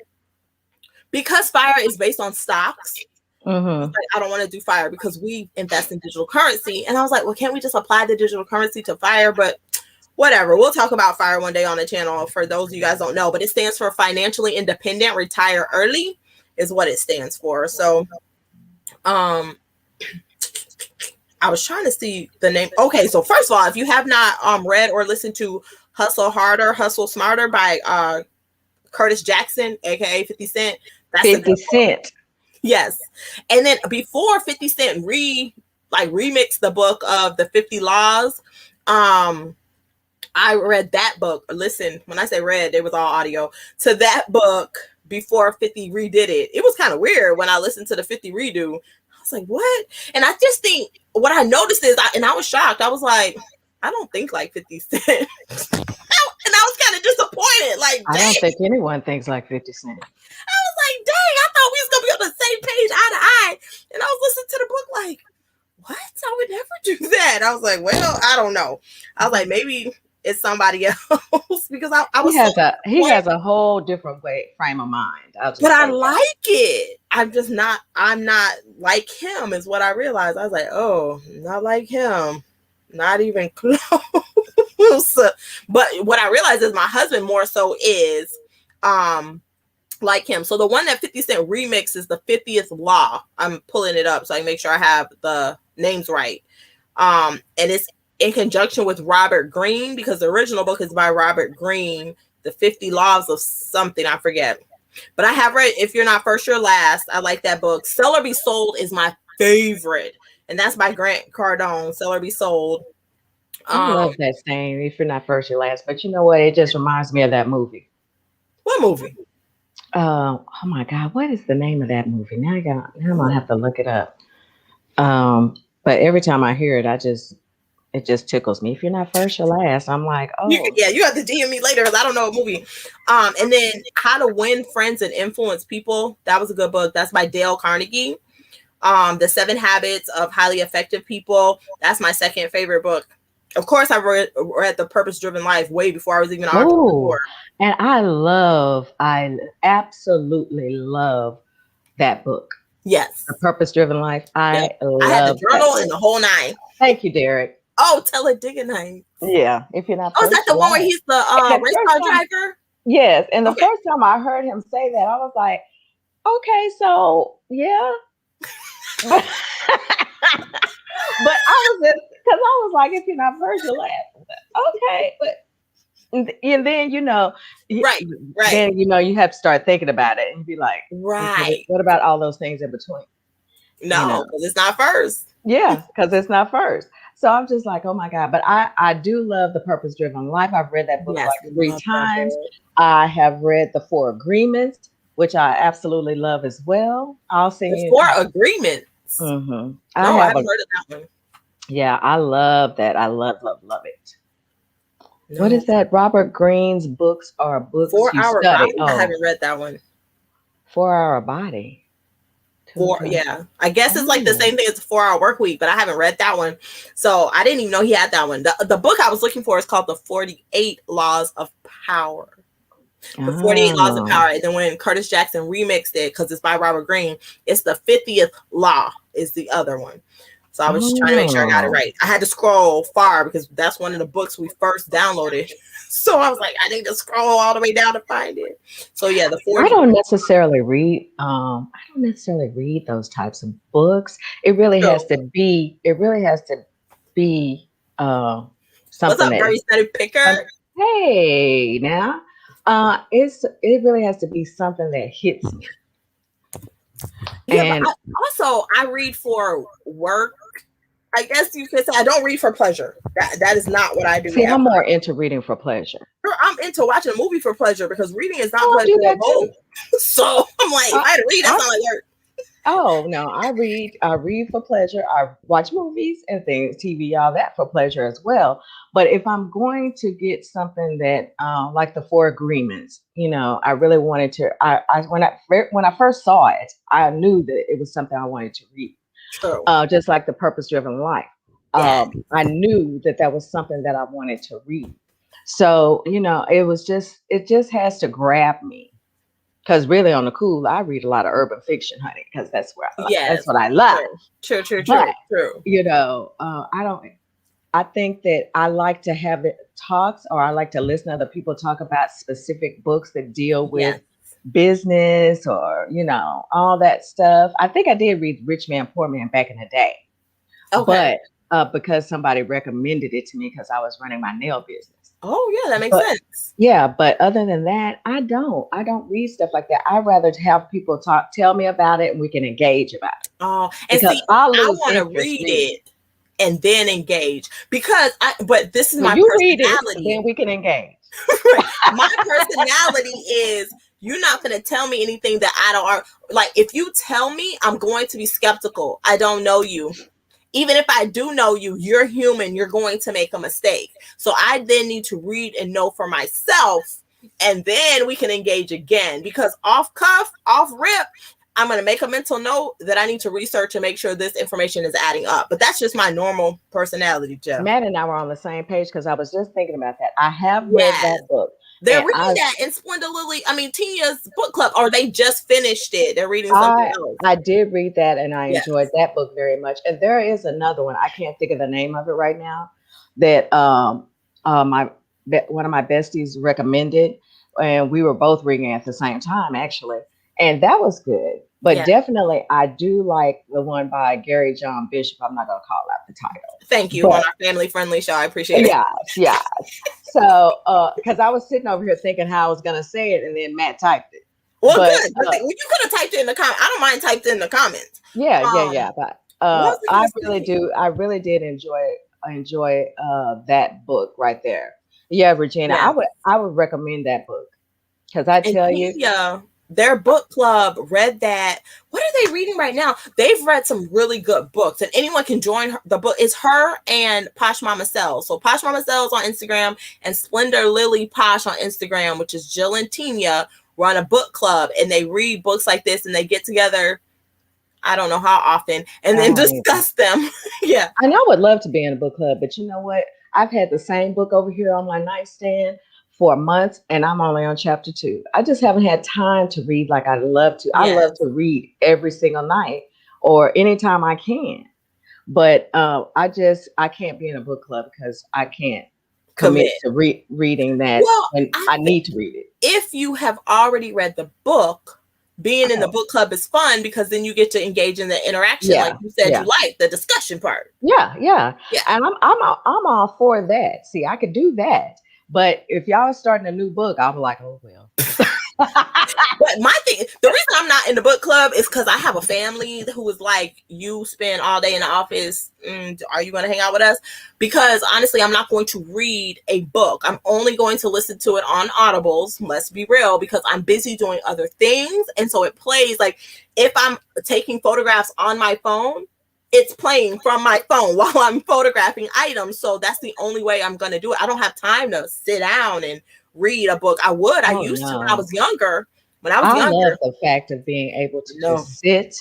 because FIRE is based on stocks, like, I don't want to do FIRE because we invest in digital currency. And I was like, well, can't we just apply the digital currency to FIRE? But whatever. We'll talk about FIRE one day on the channel for those of you guys don't know, but it stands for Financially Independent Retire Early is what it stands for. So I was trying to see the name. Okay, so first of all, if you have not read or listened to Hustle Harder, Hustle Smarter by Curtis Jackson, aka 50 Cent. That's 50 Cent. Yes. And then before 50 Cent remixed the book of the 50 Laws, I read that book. Listen, when I say read, it was all audio. To that book before 50 redid it. It was kind of weird when I listened to the 50 redo. I was like, what? And I just think what I noticed is, and I was shocked. I was like, I don't think like 50 Cent. And I was kind of disappointed. Like, dang. I don't think anyone thinks like 50 Cent. I was like, dang, I thought we was going to be on the same page, eye to eye. And I was listening to the book like, what? I would never do that. I was like, well, I don't know. I was like, maybe it's somebody else because I was. He has a whole different frame of mind. But I like it. I'm not like him is what I realized. I was like, oh, not like him. Not even close. But what I realized is my husband more so is like him. So the one that 50 Cent remix is the 50th Law. I'm pulling it up so I can make sure I have the names right. And it's in conjunction with Robert Greene, because the original book is by Robert Greene, the 50 Laws of something, I forget. But I have read If You're Not First, You're Last. I like that book. Sell or Be Sold is my favorite. And that's by Grant Cardone, Sell or Be Sold. I love that saying, if you're not first, you're last. But you know what? It just reminds me of that movie. What movie? Oh my God, what is the name of that movie? Now I'm gonna have to look it up. But every time I hear it, it just tickles me. If you're not first, you're last. I'm like, oh. You have to DM me later because I don't know a movie. And then How to Win Friends and Influence People. That was a good book. That's by Dale Carnegie. The 7 Habits of Highly Effective People. That's my second favorite book. Of course, I read The Purpose Driven Life way before I was even an entrepreneur. And I absolutely love that book. Yes. The Purpose Driven Life. I had the journal and the whole 9. Thank you, Derek. Oh, Taledaga night. Yeah. If you're not. Oh, is that the one where he's the race car driver? Yes. And the first time I heard him say that, I was like, okay, so yeah. But I was just because I was like, if you're not first, you're last. Okay, but and then Right, right, then you have to start thinking about it and be like, okay, right. what about all those things in between? No, because it's not first. Yeah, because it's not first. So I'm just like, oh my God. But I do love The Purpose Driven Life. I've read that book Yes, like three love that times. book. I have read The Four Agreements, which I absolutely love as well. I'll send The you. four agreements. I No, I have a haven't heard of that one. yeah, I love that. I love it. What No. is that? Robert Greene's books are books you 4 Hour study. Body. I Oh, haven't read that one. 4 Hour Body. Yeah. I guess it's like the Oh. same thing as a 4 Hour Work Week, but I haven't read that one. So I didn't even know he had that one. The book I was looking for is called The 48 Laws of Power. The 48 Laws of Oh. Power. And then when Curtis Jackson remixed it, because it's by Robert Greene, it's the 50th Law is the other one. So I was just trying to make sure I got it right. I had to scroll far because that's one of the books we first downloaded. So I was like, I need to scroll all the way down to find it. So yeah, the 40. I don't necessarily read. I don't necessarily read those types of books. It really has to be. It really has to be What's something up, that. Very Steady Picker? Hey, now, it really has to be something that hits me. Yeah, And but I read for work. I guess you could say I don't read for pleasure. That is not what I do. see, I'm more into reading for pleasure. I'm into watching a movie for pleasure because reading is not Oh, I do that pleasurable. too. So I'm like, if I had to read, that's not like work. Oh no, I read. I read for pleasure. I watch movies and things, TV, all that for pleasure as well. But if I'm going to get something that, like the Four Agreements, I really wanted to. When I first saw it, I knew that it was something I wanted to read. True. Just like The Purpose Driven Life. Yeah. I knew that was something that I wanted to read. So it just has to grab me. Because really, on the cool, I read a lot of urban fiction, honey. Because that's Yes. what I love. True. But True. I don't. I think that I like to have it talks, or I like to listen to other people talk about specific books that deal with business, or all that stuff. I think I did read Rich Man, Poor Man back in the day. Okay. But because somebody recommended it to me because I was running my nail business. Oh yeah, that makes sense. Yeah, but other than that, I don't read stuff like that. I'd rather have people tell me about it, and we can engage about it. Oh, and because see, I want to read reading. it and then engage but this is my you personality. Read it, then we can engage. My personality is you're not going to tell me anything that I don't like. If you tell me, I'm going to be skeptical. I don't know you. Even if I do know you, you're human. You're going to make a mistake. So I then need to read and know for myself, and then we can engage again. Because off rip, I'm going to make a mental note that I need to research and make sure this information is adding up. But that's just my normal personality, Jeff. Matt and I were on the same page because I was just thinking about that. I have read that book. They're reading that in Tina's book club, or they just finished it. They're reading something else. I did read that, and I enjoyed that book very much. And there is another one. I can't think of the name of it right now. That one of my besties recommended, and we were both reading at the same time, actually. And that was good. But definitely, I do like the one by Gary John Bishop. I'm not going to call out the title. Thank you on our family-friendly show. I appreciate it. Yes. So, because I was sitting over here thinking how I was going to say it, and then Matt typed it. Well, good. You could have typed it in the comment. I don't mind typed in the comments. Yeah. But I really did enjoy that book right there. Yeah, Regina, I would recommend that book because I tell you. Their book club read that. What are they reading right now? They've read some really good books, and anyone can join the book. It's her and Posh Mama Sells. So Posh Mama Sells on Instagram and Splendor Lily Posh on Instagram, which is Jill and Tina, run a book club, and they read books like this, and they get together. I don't know how often, and then discuss them. Yeah, I know. I would love to be in a book club, but you know what? I've had the same book over here on my nightstand for months, and I'm only on chapter 2. I just haven't had time to read like I'd love to. I love to read every single night or anytime I can. But I can't be in a book club because I can't commit to reading that. And I need to read it. If you have already read the book, being in the book club is fun because then you get to engage in the interaction, like you said, you like the discussion part. Yeah. And I'm all for that. See, I could do that, but if y'all are starting a new book, I'm like, oh well. But my thing, the reason I'm not in the book club is because I have a family who is like, you spend all day in the office. Are you going to hang out with us? Because honestly, I'm not going to read a book. I'm only going to listen to it on Audibles. Let's be real, because I'm busy doing other things. And so it plays like if I'm taking photographs on my phone, it's playing from my phone while I'm photographing items. So that's the only way I'm going to do it. I don't have time to sit down and read a book. I would. I used to when I was younger. I love the fact of being able to just sit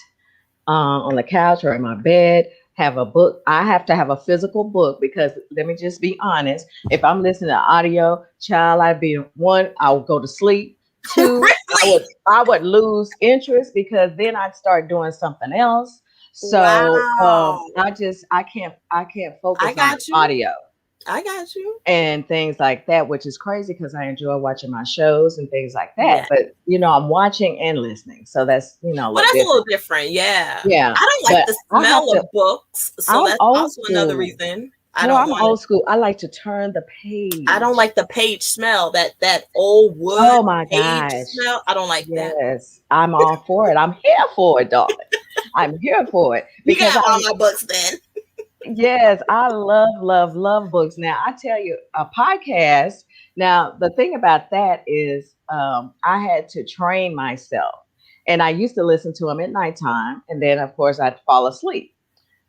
on the couch or in my bed, have a book. I have to have a physical book because let me just be honest. If I'm listening to audio, child, I'd be one, I would go to sleep. Two, really? I would lose interest because then I'd start doing something else. So I can't focus on audio. I got you. And things like that, which is crazy because I enjoy watching my shows and things like that. Yeah. But, I'm watching and listening. So that's, well, that's different. A little different. Yeah. Yeah. I don't like the smell of books. So that's also another reason. I'm old school. I like to turn the page. I don't like the page smell, that old wood. Oh my gosh. Smell. I don't like that. Yes. I'm all for it. I'm here for it, darling. I'm here for it. Because I all my books then. Yes, I love books. Now, I tell you, a podcast. Now, the thing about that is I had to train myself. And I used to listen to them at nighttime. And then, of course, I'd fall asleep.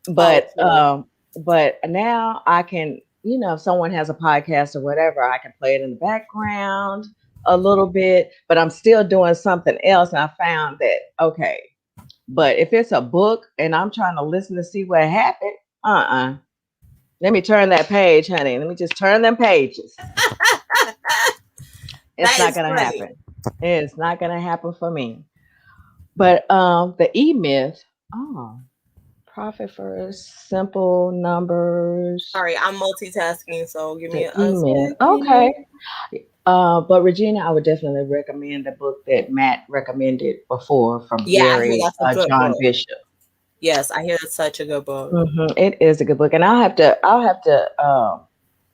But now I can, if someone has a podcast or whatever, I can play it in the background a little bit. But I'm still doing something else. And I found that, okay. But if it's a book and I'm trying to listen to see what happened, let me turn that page, honey. Let me just turn them pages. It's not going to happen. It's not going to happen for me. But the E-myth, profit first, simple numbers. Sorry, I'm multitasking, so give me E-myth. Okay. But Regina, I would definitely recommend the book that Matt recommended before from Gary John Bishop. Yes, I hear it's such a good book. Mm-hmm. It is a good book, and I'll have to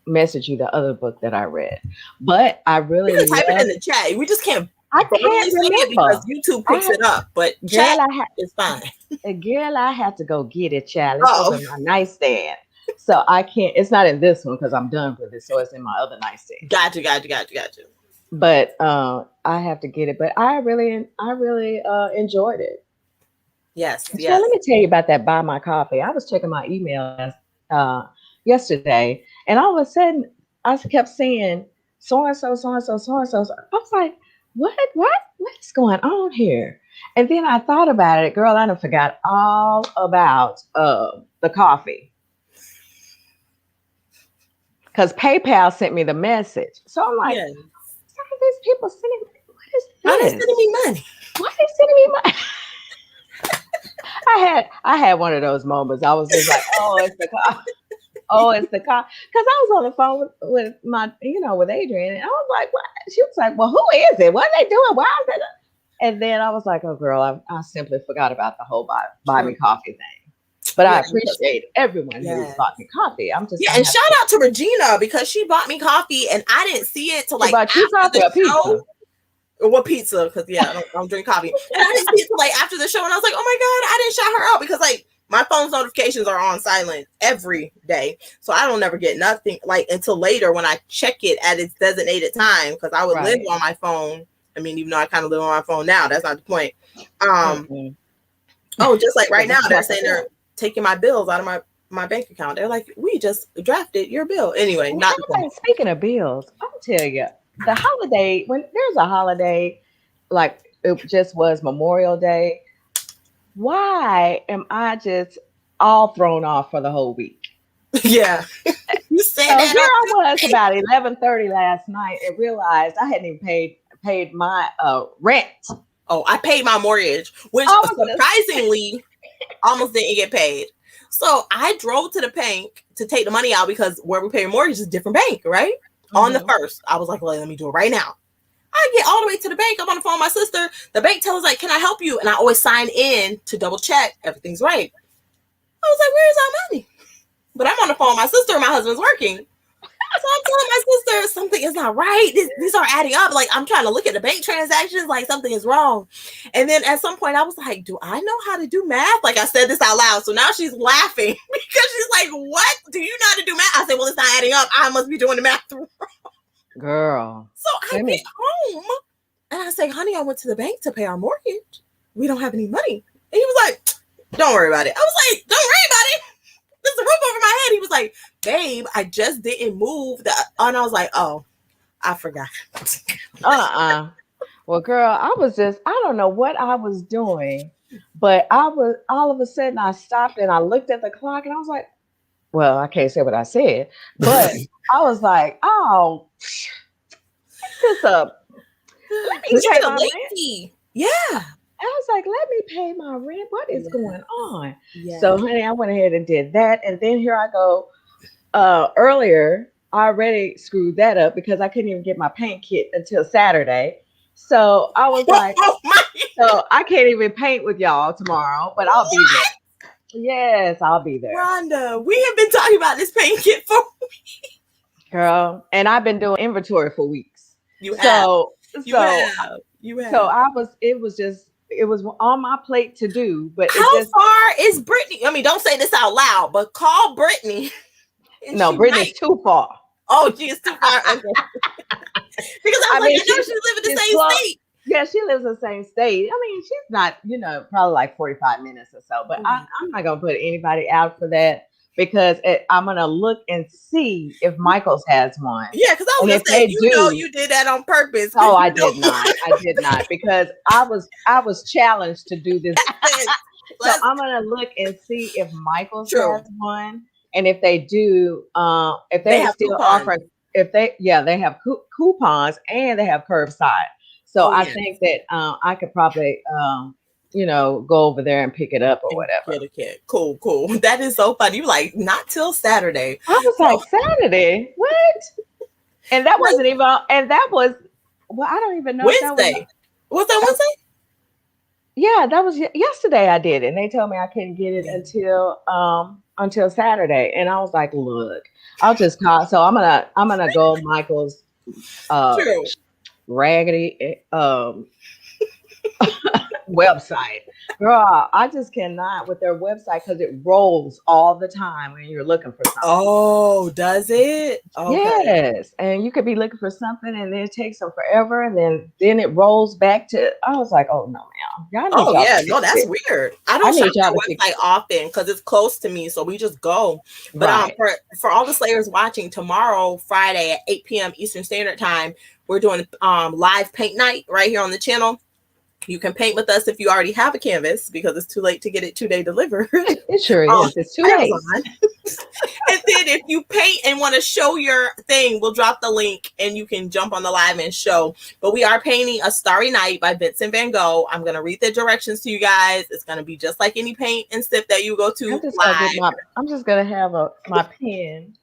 message you the other book that I read. But I really type it in the chat. We just can't. I can't remember because YouTube picks it up, but chat is fine. Girl, I have to go get it, child. It's over my nightstand, so I can't. It's not in this one because I'm done with it, so it's in my other nightstand. Got you. But I have to get it. But I really enjoyed it. Yes. So let me tell you about that Buy My Coffee. I was checking my email yesterday, and all of a sudden, I kept seeing so-and-so. I was like, what is going on here? And then I thought about it. Girl, I done forgot all about the coffee. Because PayPal sent me the message. So I'm like, these people sending me, what is this? Why are they sending me money? Why are they sending me money? I had one of those moments. I was just like, it's the car. It's the car. Because I was on the phone with my, with Adrian. And I was like, what? She was like, well, who is it? What are they doing? Why is it? And then I was like, oh, girl, I simply forgot about the whole buy me coffee thing. But I appreciate everyone who bought me coffee. I'm just and shout out to Regina because she bought me coffee and I didn't see it till like after the show. What pizza? Because I don't drink coffee. And I didn't see it till like after the show, and I was like, oh my god, I didn't shout her out because like my phone's notifications are on silent every day, so I don't never get nothing like until later when I check it at its designated time because I would live on my phone. I mean, even though I kind of live on my phone now, that's not the point. Just like right now, they're saying they're taking my bills out of my bank account. They're like, we just drafted your bill anyway. Not the point. Speaking of bills, I'll tell you. The holiday, when there's a holiday, like it just was Memorial Day, why am I just all thrown off for the whole week? Yeah. You said that. Here I was about 11:30 last night and realized I hadn't even paid my rent. Oh, I paid my mortgage, which surprisingly almost didn't get paid. So I drove to the bank to take the money out because where we pay mortgage is a different bank, right? On the first, I was like, well, let me do it right now. I I get all the way to the bank. I'm on the phone with my sister. The bank tells like, can I help you? And I always sign in to double check everything's right. I was like, where's our money? But I'm on the phone with my sister and my husband's working. So I'm telling my sister something is not right. These are adding up. Like, I'm trying to look at the bank transactions, like something is wrong. And then at some point I was like, do I know how to do math? Like, I said this out loud. So now she's laughing because she's like, what? Do you know how to do math? I said, well, it's not adding up. I must be doing the math wrong. Girl. So I get home and I say, honey, I went to the bank to pay our mortgage. We don't have any money. And he was like, don't worry about it. I was like, don't worry about it. There's a roof over my head. He was like, babe, I just didn't move. And I was like, oh, I forgot. Well, girl, I don't know what I was doing, but all of a sudden I stopped and I looked at the clock and I was like, well, I can't say what I said, but I was like, oh, this up. Let me pay my rent. Yeah. I was like, let me pay my rent. What is going on? Yeah. So, honey, I went ahead and did that. And then here I go. Earlier, I already screwed that up because I couldn't even get my paint kit until Saturday. So I was like, so I can't even paint with y'all tomorrow, but I'll be there. Yes, I'll be there. Rhonda, we have been talking about this paint kit for weeks. Girl, and I've been doing inventory for weeks. You have. It was on my plate to do, but how far is Brittany? I mean, don't say this out loud, but call Brittany. No, Brittany's too far. Oh, she's too far. Okay. Because I know she lives in the same state. Yeah, she lives in the same state. I mean, she's not, probably like 45 minutes or so, but I'm not going to put anybody out for that because I'm going to look and see if Michael's has one. Yeah, because I was going to say, you did that on purpose. Oh, I did not. I did not because I was challenged to do this. So I'm going to look and see if Michael's has one. And if they do, if they have still offering, they have coupons and they have curbside. So I think that I could probably, go over there and pick it up or whatever. Get a kit. Cool. That is so funny. You like, not till Saturday. I was like, Saturday? What? And that wasn't even, and that was, well, I don't even know. Wednesday. Was that Wednesday? Yeah, that was yesterday I did it. And they told me I couldn't get it until Saturday. And I was like, look, I'll just call. So I'm gonna go Michael's raggedy website. Girl, I just cannot with their website because it rolls all the time when you're looking for something. Oh, does it? Okay. Yes. And you could be looking for something and then it takes them forever and then it rolls back to, I was like, oh no, ma'am. That's weird. I don't shop that website often because it's close to me, so we just go. But for all the Slayers watching, tomorrow, Friday at 8 p.m. Eastern Standard Time, we're doing live paint night right here on the channel. You can paint with us if you already have a canvas because it's too late to get it 2-day delivered. It sure is. It's too late. And then if you paint and want to show your thing, we'll drop the link and you can jump on the live and show. But we are painting A Starry Night by Vincent Van Gogh. I'm going to read the directions to you guys. It's going to be just like any paint and sip that you go to. I'm just going to have my pen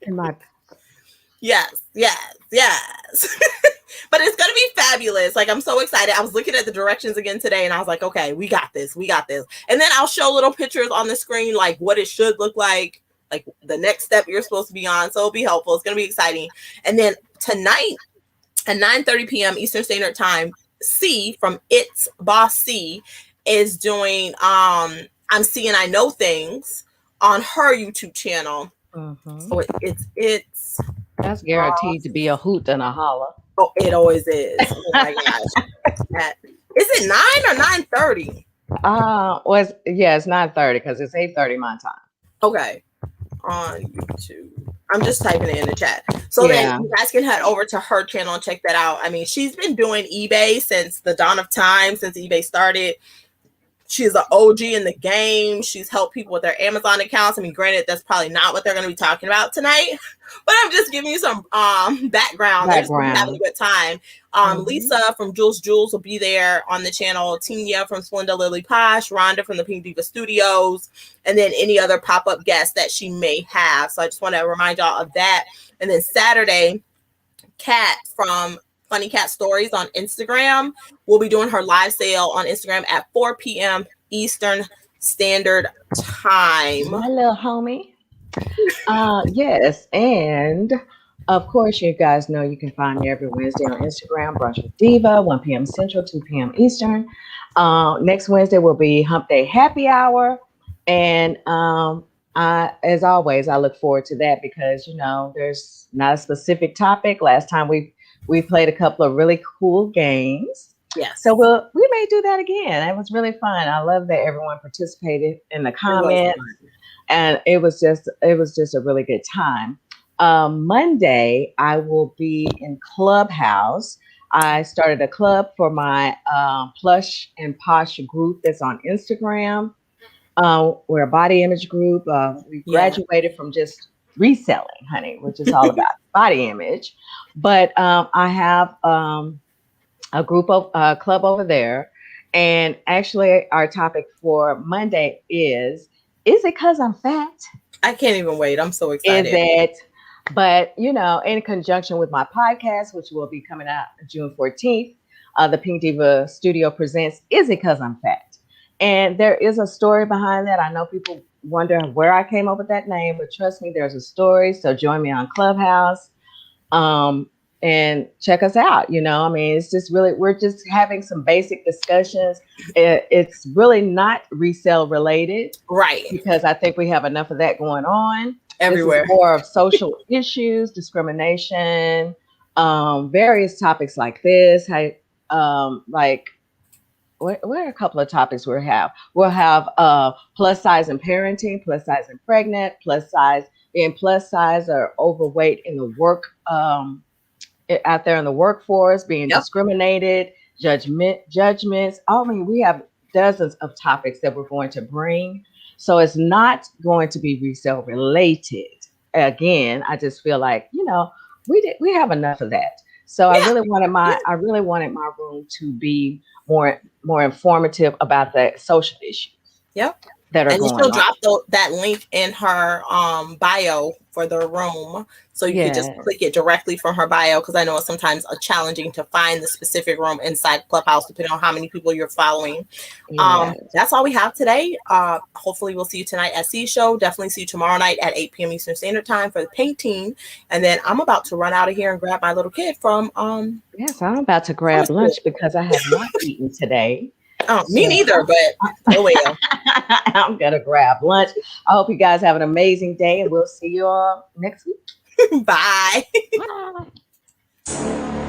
and my... Yes. But it's going to be fabulous. Like, I'm so excited. I was looking at the directions again today and I was like, okay, we got this. And then I'll show little pictures on the screen, like what it should look like the next step you're supposed to be on. So it'll be helpful. It's going to be exciting. And then tonight at 9:30 p.m. Eastern Standard Time, C from It's Boss C is doing I'm Seeing I Know Things on her YouTube channel. Mm-hmm. So it's that's guaranteed to be a hoot and a holler. Oh, it always is. Oh my gosh. Is it 9 or 9:30? It's 9:30 because it's 8:30 my time. Okay. On YouTube. I'm just typing it in the chat. So then you guys can head over to her channel and check that out. I mean, she's been doing eBay since the dawn of time, since eBay started. She's an OG in the game. She's helped people with their Amazon accounts. I mean, granted, that's probably not what they're going to be talking about tonight, but I'm just giving you some background. They're just having a good time. Lisa from Jules will be there on the channel. Tina from Splenda Lily Posh, Rhonda from the Pink Diva Studios, and then any other pop-up guests that she may have. So I just want to remind y'all of that. And then Saturday, Kat from Funny Cat Stories on Instagram will be doing her live sale on Instagram at 4 p.m. Eastern Standard Time. My little homie. Yes, and of course, you guys know you can find me every Wednesday on Instagram, Brunch with Diva, 1 p.m. Central, 2 p.m. Eastern. Next Wednesday will be Hump Day Happy Hour, and as always, I look forward to that because there's not a specific topic. Last time we played a couple of really cool games. Yes. So we may do that again. It was really fun. I love that everyone participated in the comments. And it was just a really good time. Monday, I will be in Clubhouse. I started a club for my Plush and Posh group that's on Instagram. We're a body image group. We graduated from just reselling, honey, which is all about body image. But I have a group of club over there. And actually, our topic for Monday is it because I'm fat? I can't even wait. I'm so excited. Is it? But, in conjunction with my podcast, which will be coming out June 14th, the Pink Diva Studio presents Is It Because I'm Fat? And there is a story behind that. I know people wonder where I came up with that name, but trust me, there's a story. So join me on Clubhouse. And check us out. It's just really, we're just having some basic discussions. It's really not resale related. Right. Because I think we have enough of that going on. Everywhere. This is more of social issues, discrimination, various topics like this. Like, what are a couple of topics we'll have? We'll have plus size and parenting, plus size and pregnant, being plus size or overweight in the work, out there in the workforce, being discriminated, judgments. We have dozens of topics that we're going to bring. So it's not going to be resale related. Again, I just feel like, we have enough of that. So I really wanted my room to be more informative about the social issues. Yep. That are and going she'll on. drop that link in her bio for the room, so you can just click it directly from her bio, because I know it's sometimes challenging to find the specific room inside Clubhouse depending on how many people you're following. That's all we have today. Hopefully we'll see you tonight at C Show. Definitely see you tomorrow night at 8 p.m. Eastern Standard Time for the painting, and then I'm about to run out of here and grab my little kid from yes, I'm about to grab lunch because I have not eaten today. Oh, me neither, but oh well. I'm gonna grab lunch. I hope you guys have an amazing day, and we'll see you all next week. Bye. Bye.